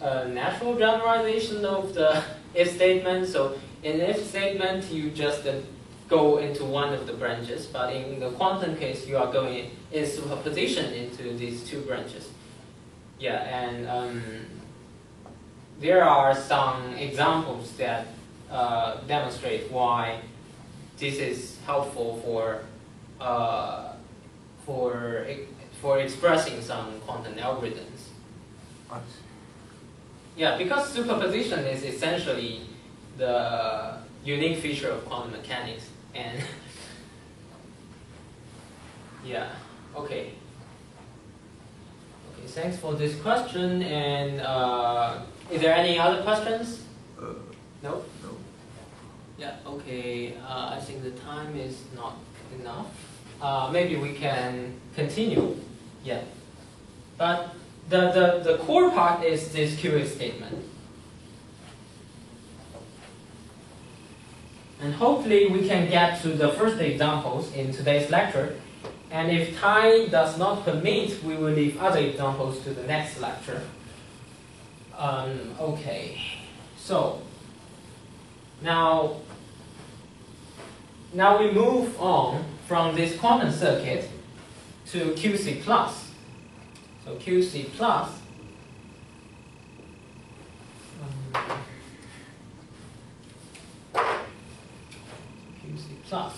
a natural generalization of the if statement. So in if statement, you just go into one of the branches, but in the quantum case, you are going in superposition into these two branches. Yeah, and there are some examples that demonstrate why this is helpful for expressing some quantum algorithms. I see. Yeah, because superposition is essentially the unique feature of quantum mechanics, and yeah, okay. Okay, thanks for this question. And is there any other questions? No? No. Yeah, okay. I think the time is not enough. Maybe we can continue. Yeah. But the core part is this QA statement. And hopefully we can get to the first examples in today's lecture. And if time does not permit, we will leave other examples to the next lecture. Okay, so now we move on from this quantum circuit to QC plus. So QC plus. QC plus.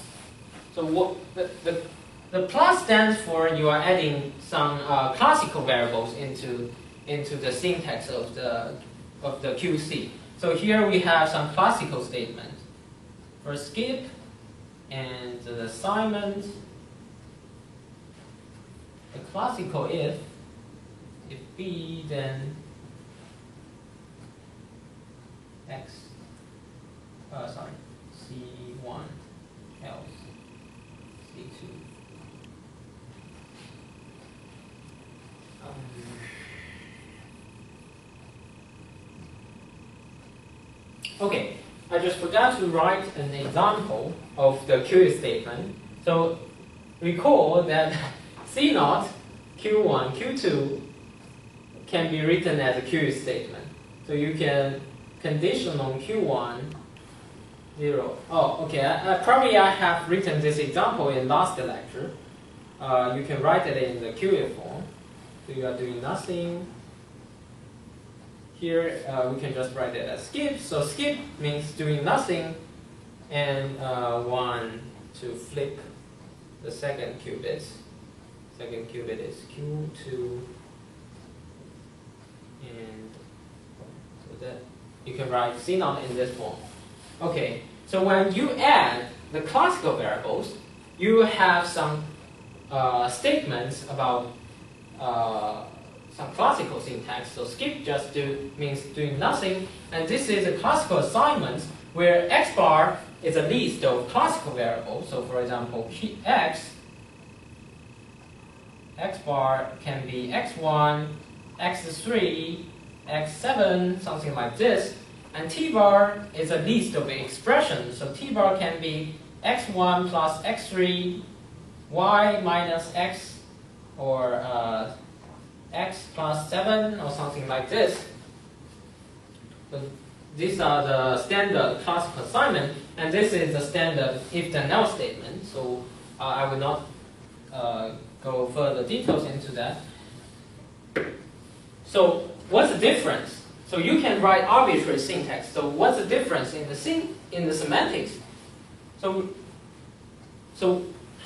So what the plus stands for you are adding some classical variables into the syntax of the QC. So here we have some classical statement for skip and the assignment. The classical if B, then X, C1 else C2. Okay, I just forgot to write an example of the QC statement. So recall that C0, Q1, Q2 can be written as a QC statement. So you can condition on Q1, 0. Oh, okay. Probably I have written this example in last lecture. You can write it in the QA form. So you are doing nothing. Here we can just write it as skip. So skip means doing nothing, and 1 to flip the second qubit. Second qubit is Q2, and so that you can write C0 in this form. Okay, so when you add the classical variables, you have some statements about some classical syntax. So skip just means doing nothing, and this is a classical assignment where X bar is a list of classical variables. So for example, X bar can be X1, X3, X7, something like this. And T bar is a list of expressions. So T bar can be X1 plus X3, Y minus X, or X plus 7, or something like this. So these are the standard classical assignment, and this is the standard if-then else statement. So I will not go further details into that. So what's the difference? So you can write arbitrary syntax. So what's the difference in the semantics? So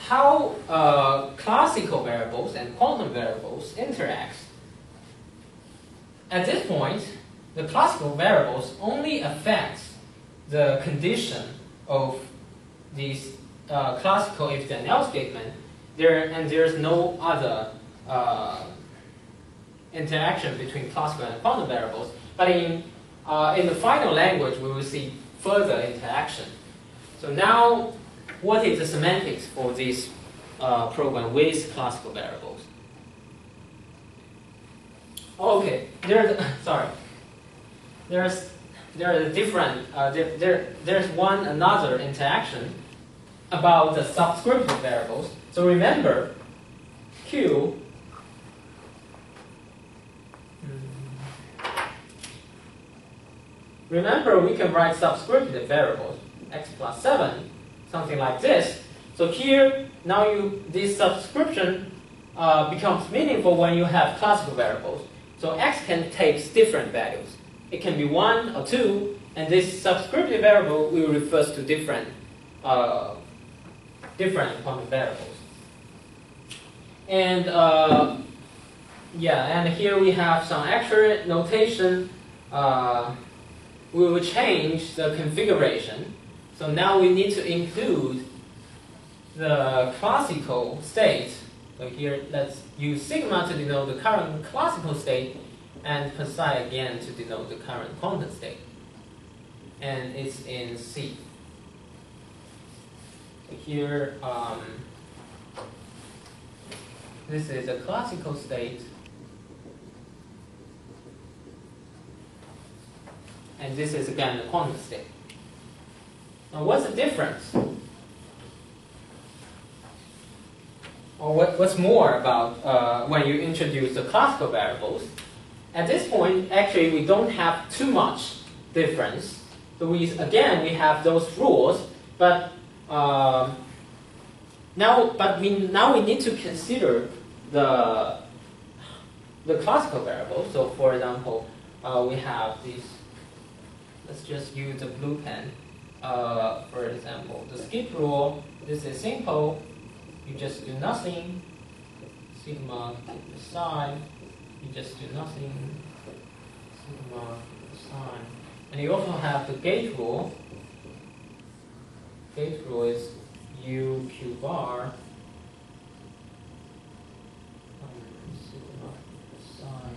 how classical variables and quantum variables interact? At this point, the classical variables only affect the condition of these classical if-then else statement. There's no other interaction between classical and quantum variables. But in the final language, we will see further interaction. So now, what is the semantics for this program with classical variables? Okay, there's a different there's another interaction about the subscriptive variables. So remember, Q. Remember, we can write subscriptive variables, X plus 7, something like this. So here, now this subscription becomes meaningful when you have classical variables. So X can take different values. It can be 1 or 2, and this subscriptive variable will refer to different quantum variables. And and here we have some extra notation. We will change the configuration. So now we need to include the classical state. So here, let's use sigma to denote the current classical state, and psi again to denote the current quantum state. And it's in C. So here, this is a classical state, and this is again the quantum state. Now, what's the difference? Or what's more about when you introduce the classical variables at this point, actually, we don't have too much difference. So we have those rules, but now we need to consider the classical variables. So for example, we have these. Let's just use the blue pen. For example, the skip rule. This is simple. You just do nothing. Sigma keep aside. You just do nothing. Sigma aside. And you also have the gate rule. Gate rule is U Q bar. Sigma aside.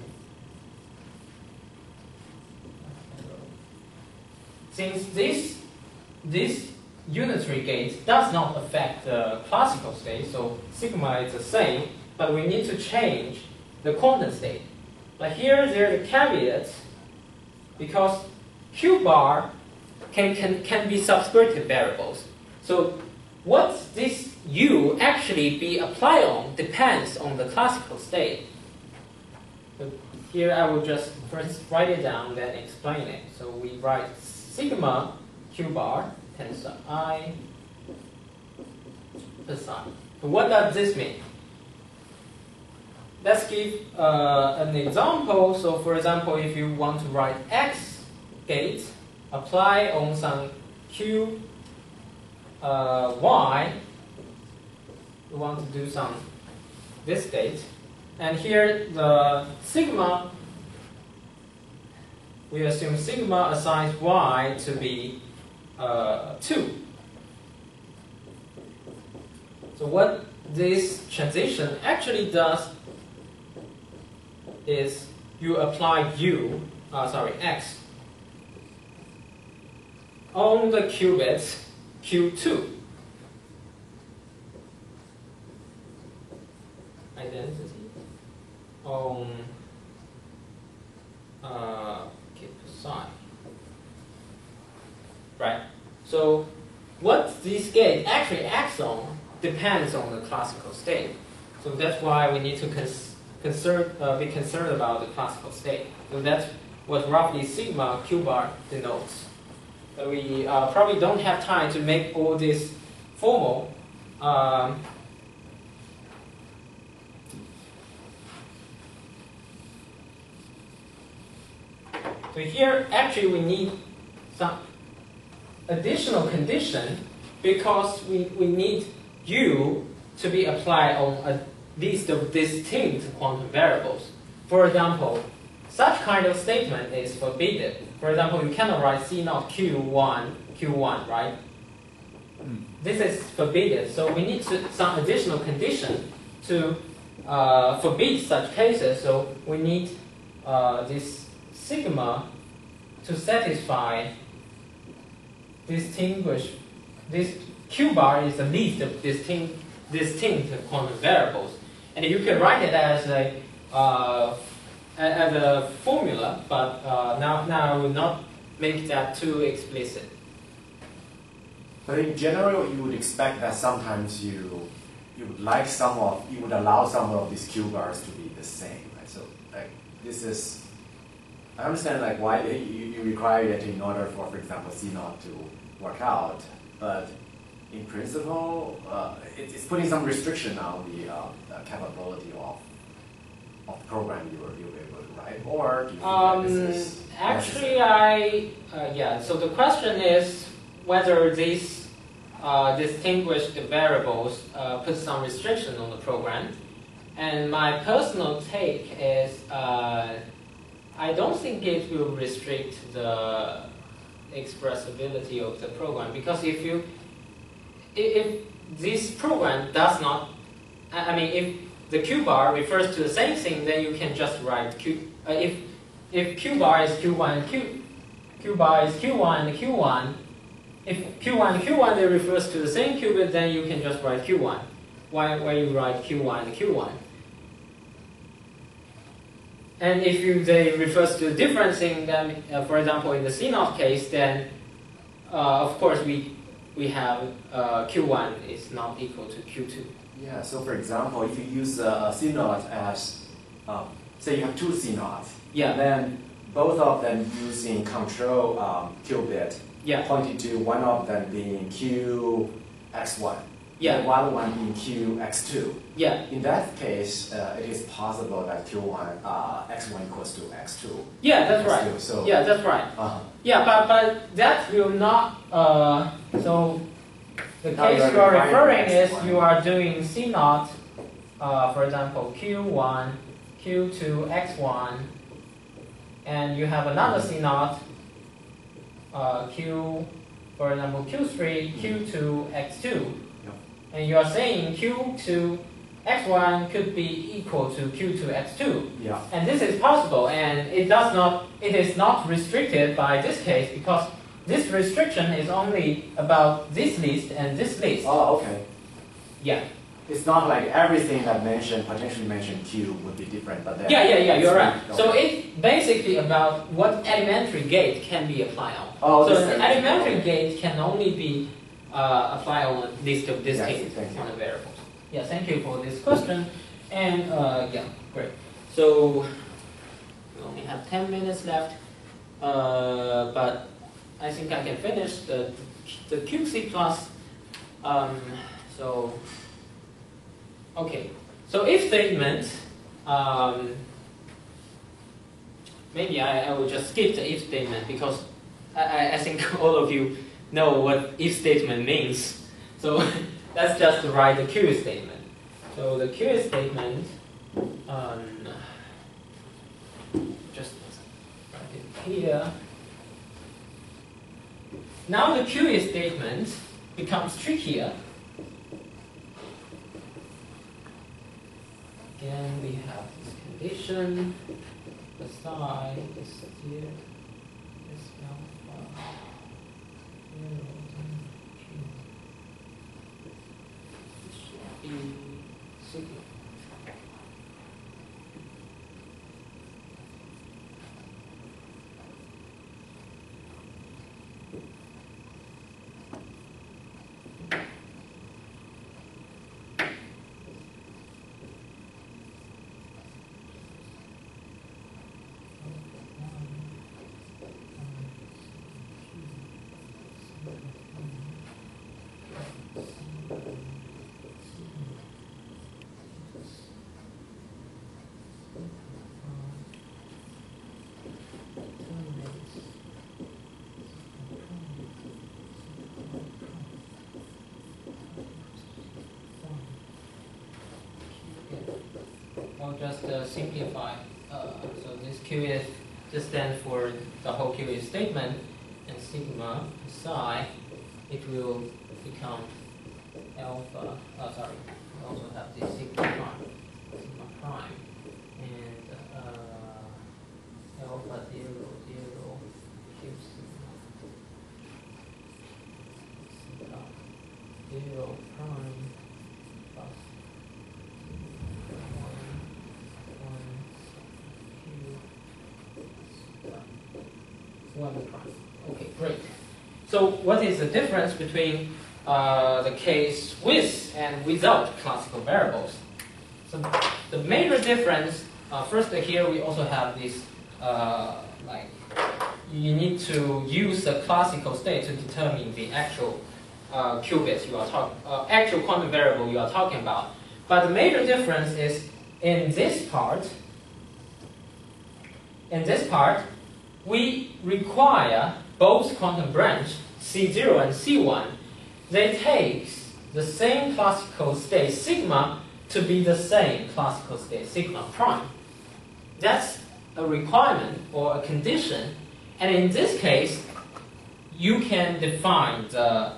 Since this unitary gate does not affect the classical state, so sigma is the same, but we need to change the quantum state. But here there's a caveat, because Q bar can be subscriptive variables. So what this U actually be applied on depends on the classical state. So here I will just first write it down, then explain it. So we write sigma Q bar tensor I plus I. So what does this mean? Let's give an example. So for example, if you want to write X gate, apply on some Q Y, you want to do some this gate. And here the sigma, we assume sigma assigns Y to be 2. So what this transition actually does is you apply X on the qubits Q2. Identity on keep aside. Right? So what this gate actually acts on depends on the classical state. So that's why we need to be concerned about the classical state. So that's what roughly sigma Q bar denotes. But we probably don't have time to make all this formal. So here, actually, we need some additional condition because we need U to be applied on at least the distinct quantum variables. For example, such kind of statement is forbidden. For example, you cannot write C0 Q1, right? This is forbidden. So we need some additional condition to forbid such cases. So we need this sigma to satisfy distinguish. This Q bar is the least of distinct quantum variables, and you can write it as a formula. But now I will not make that too explicit. But in general, you would expect that sometimes you would allow some of these Q bars to be the same. Right? So like this is, I understand like why you require it in order for example, C0 to work out, but in principle, it's putting some restriction on the capability of the program you're able to write. Or do you think that this is actually, necessary? So the question is whether these distinguished variables put some restriction on the program. And my personal take is I don't think it will restrict the expressibility of the program, because if this program does not, if the Q bar refers to the same thing, then you can just write Q. If Q bar is Q1 and Q bar is Q1 and Q1, if Q1 and Q1 they refers to the same qubit, then you can just write Q1. Why you write Q1 and Q1? And if they refers to a different thing, then for example in the C0 case, then of course we have Q1 is not equal to Q2. Yeah, so for example, if you use C0 as say you have two CNOTs. Yeah. And then both of them using control qubit, Yeah. pointing to one of them being QX1. Yeah. And one being QX2. Yeah. In that case, it is possible that Q1 X1 equals to X2. Yeah, that's X2, right. So, Yeah, that's right. uh-huh. Yeah, but that will not. So the Now case you are you are defining referring is X1. you are doing C naught, for example, Q1, Q2, X1, and you have another C naught, Q, for example, Q3, Q2, X2, and you are saying Q2, X1 could be equal to Q2, X2. Yeah. And this is possible, and it is not restricted by this case because this restriction is only about this list and this list. Oh, okay. Yeah. It's not like everything that potentially mentioned Q would be different, but then. Yeah, you're right. Okay. So it's basically about what elementary gate can be applied on. Oh, so this an is- elementary okay. gate can only be applied on a list of this Yes, case thank you. on the variables. Yeah, thank you for this question. And yeah, great. So we only have 10 minutes left, but I think I can finish the QC plus. So okay, so if statement. Maybe I will just skip the if statement because I think all of you know what if statement means. So let's just write the QS statement. So the QS statement, just write it here. Now the QS statement becomes trickier. Again, we have this condition, the psi is here, this alpha, 0, this should be sigma. I'll just simplify. So this QS just stands for the whole QS statement, and sigma psi, it will become alpha. Sorry, we also have this sigma prime, and alpha 0, 0, Q sigma 0 prime plus 1 prime. Okay, great. So what is the difference between the case with and without classical variables? So the major difference, first here we also have this, like you need to use the classical state to determine the actual qubits you are talking, actual quantum variable you are talking about. But the major difference is in this part. In this part, we require both quantum branch C0 and C1. They take the same classical state sigma to be the same classical state sigma prime. That's a requirement or a condition. And in this case, you can define the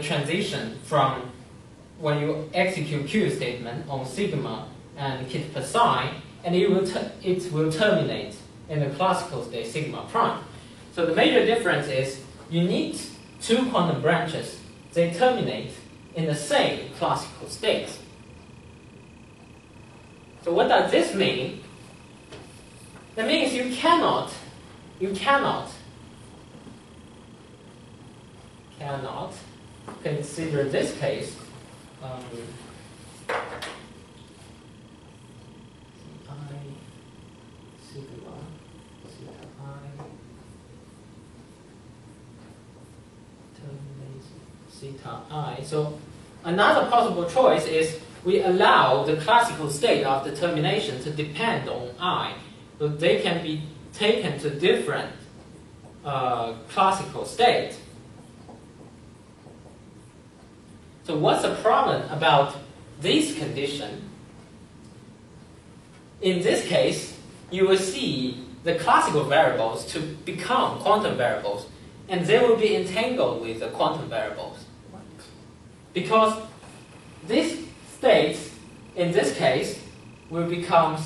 transition from when you execute Q statement on sigma and hit psi, and it will terminate in the classical state sigma prime. So the major difference is you need two quantum branches. They terminate in the same classical state. So what does this mean? That means you cannot consider this case theta I. So another possible choice is we allow the classical state of the termination to depend on I. So they can be taken to different classical state. So what's the problem about this condition? In this case, you will see the classical variables to become quantum variables, and they will be entangled with the quantum variables. Because this state, in this case, will become,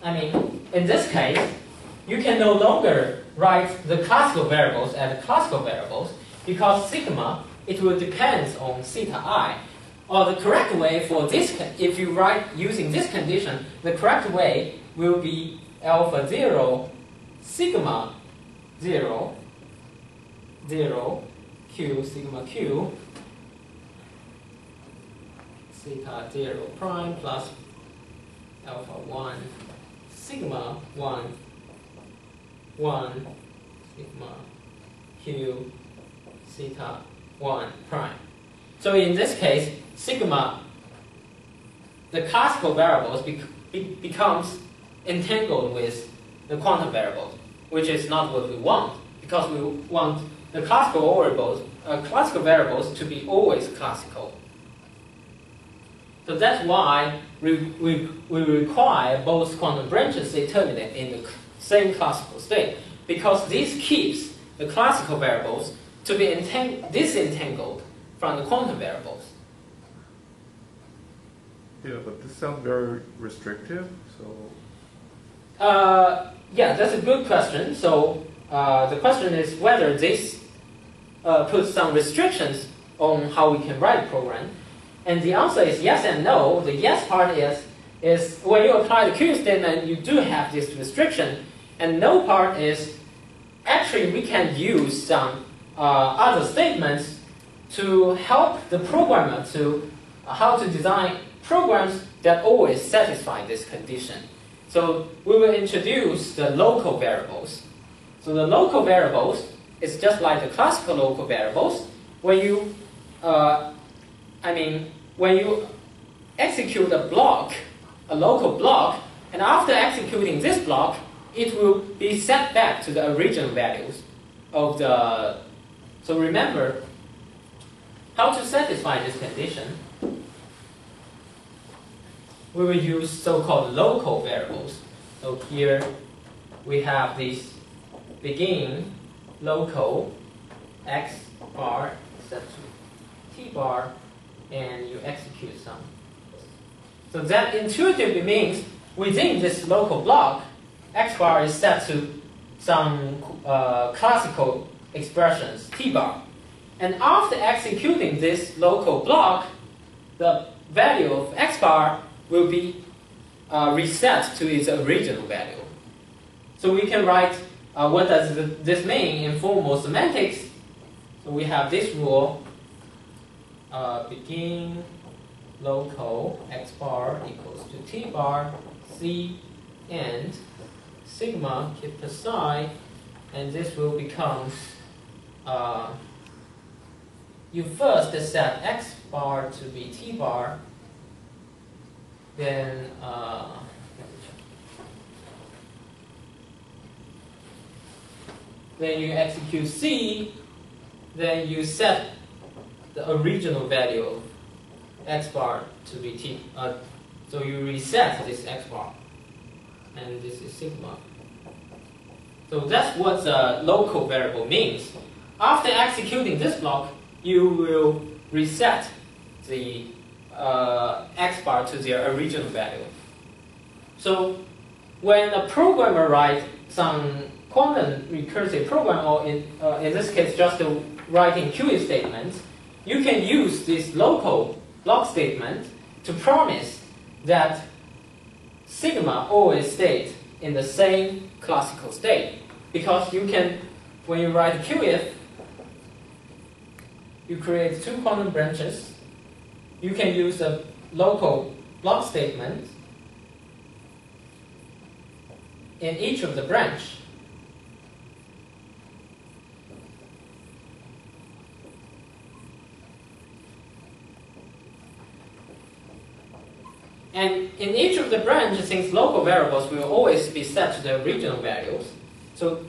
in this case, you can no longer write the classical variables as classical variables, because sigma, it will depend on theta I. Or the correct way for this, if you write using this condition, the correct way will be alpha 0, sigma 0, 0, q, sigma q, theta 0 prime plus alpha 1, sigma 1, 1, sigma q, theta 1 prime. So in this case, sigma, the classical variables becomes entangled with the quantum variables, which is not what we want, because we want the classical variables to be always classical. So that's why we require both quantum branches they terminate in the same classical state, because this keeps the classical variables to be disentangled from the quantum variables. Yeah, but this sounds very restrictive, so... Yeah, that's a good question. So the question is whether this puts some restrictions on how we can write a program. And the answer is yes and no. The yes part is when you apply the Q statement, you do have this restriction. And no part is actually we can use some other statements to help the programmer to how to design programs that always satisfy this condition. So we will introduce the local variables. So the local variables is just like the classical local variables. When you, when you execute a block, a local block, and after executing this block, it will be set back to the original values of the. So remember how to satisfy this condition. We will use so-called local variables. So here we have this begin local x bar set to t bar, and you execute some. So that intuitively means within this local block, x bar is set to some classical expressions, t bar. And after executing this local block, the value of x bar will be reset to its original value. So we can write what does this mean in formal semantics. So we have this rule, begin local x bar equals to t bar, c and sigma keep aside, and this will become, you first set x bar to be t bar, then you execute C, then you set the original value of x bar to be t. So you reset this x bar, and this is sigma. So that's what the local variable means. After executing this block, you will reset the x bar to their original value. So when a programmer writes some quantum recursive program, or in this case just writing QE statements, you can use this local block statement to promise that sigma always stays in the same classical state. Because you can, when you write QF, you create two quantum branches. You can use a local block statement in each of the branch. And in each of the branches, since local variables will always be set to the original values, so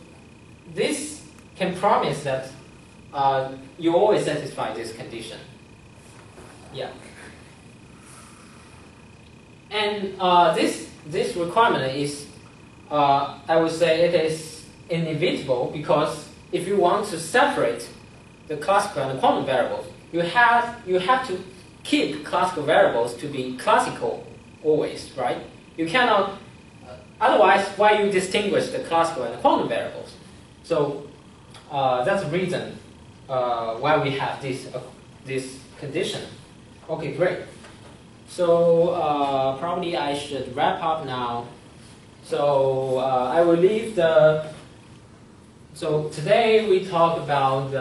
this can promise that you always satisfy this condition. Yeah. And this requirement is, I would say, it is inevitable, because if you want to separate the classical and the quantum variables, you have to keep classical variables to be classical always, right? You cannot, otherwise, why you distinguish the classical and the quantum variables? So that's the reason why we have this condition. Okay, great. So probably I should wrap up now. So I will leave the. So today we talk about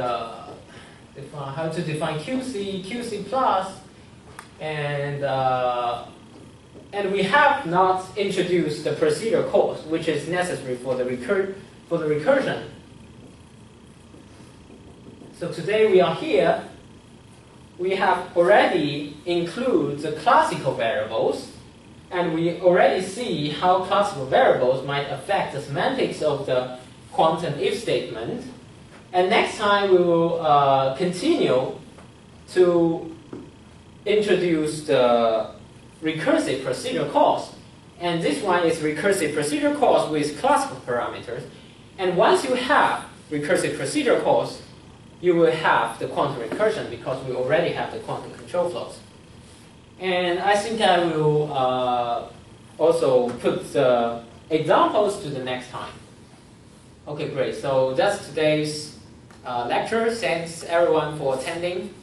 how to define QC, QC plus, and we have not introduced the procedure calls, which is necessary for the recursion. So today we are here. We have already included the classical variables, and we already see how classical variables might affect the semantics of the quantum if statement. And next time we will continue to introduce the recursive procedure calls. And this one is recursive procedure calls with classical parameters. And once you have recursive procedure calls, you will have the quantum recursion, because we already have the quantum control flows. And I think I will also put the examples to the next time. Okay, great. So that's today's lecture. Thanks everyone for attending.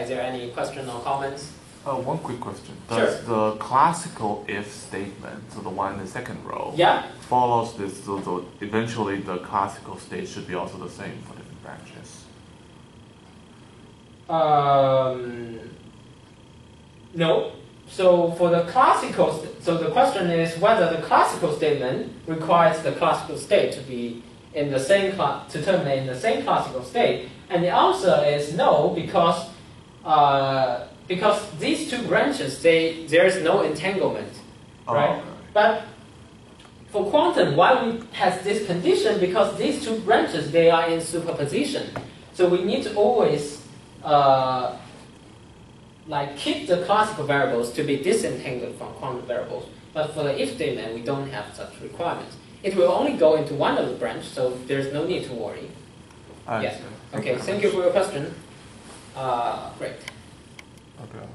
Is there any question or comments? One quick question. Does the classical if statement, so the one in the second row, follows this, so eventually the classical state should be also the same for different branches? No. So for the classical, so the question is whether the classical statement requires the classical state to be in the same to terminate in the same classical state, and the answer is no, because these two branches, there is no entanglement, right? Okay. But for quantum, why we have this condition? Because these two branches, they are in superposition, so we need to always keep the classical variables to be disentangled from quantum variables. But for the if statement, we don't have such requirements. It will only go into one of the branch, so there's no need to worry. Yes. Okay. Thank you for your question. Great. Okay.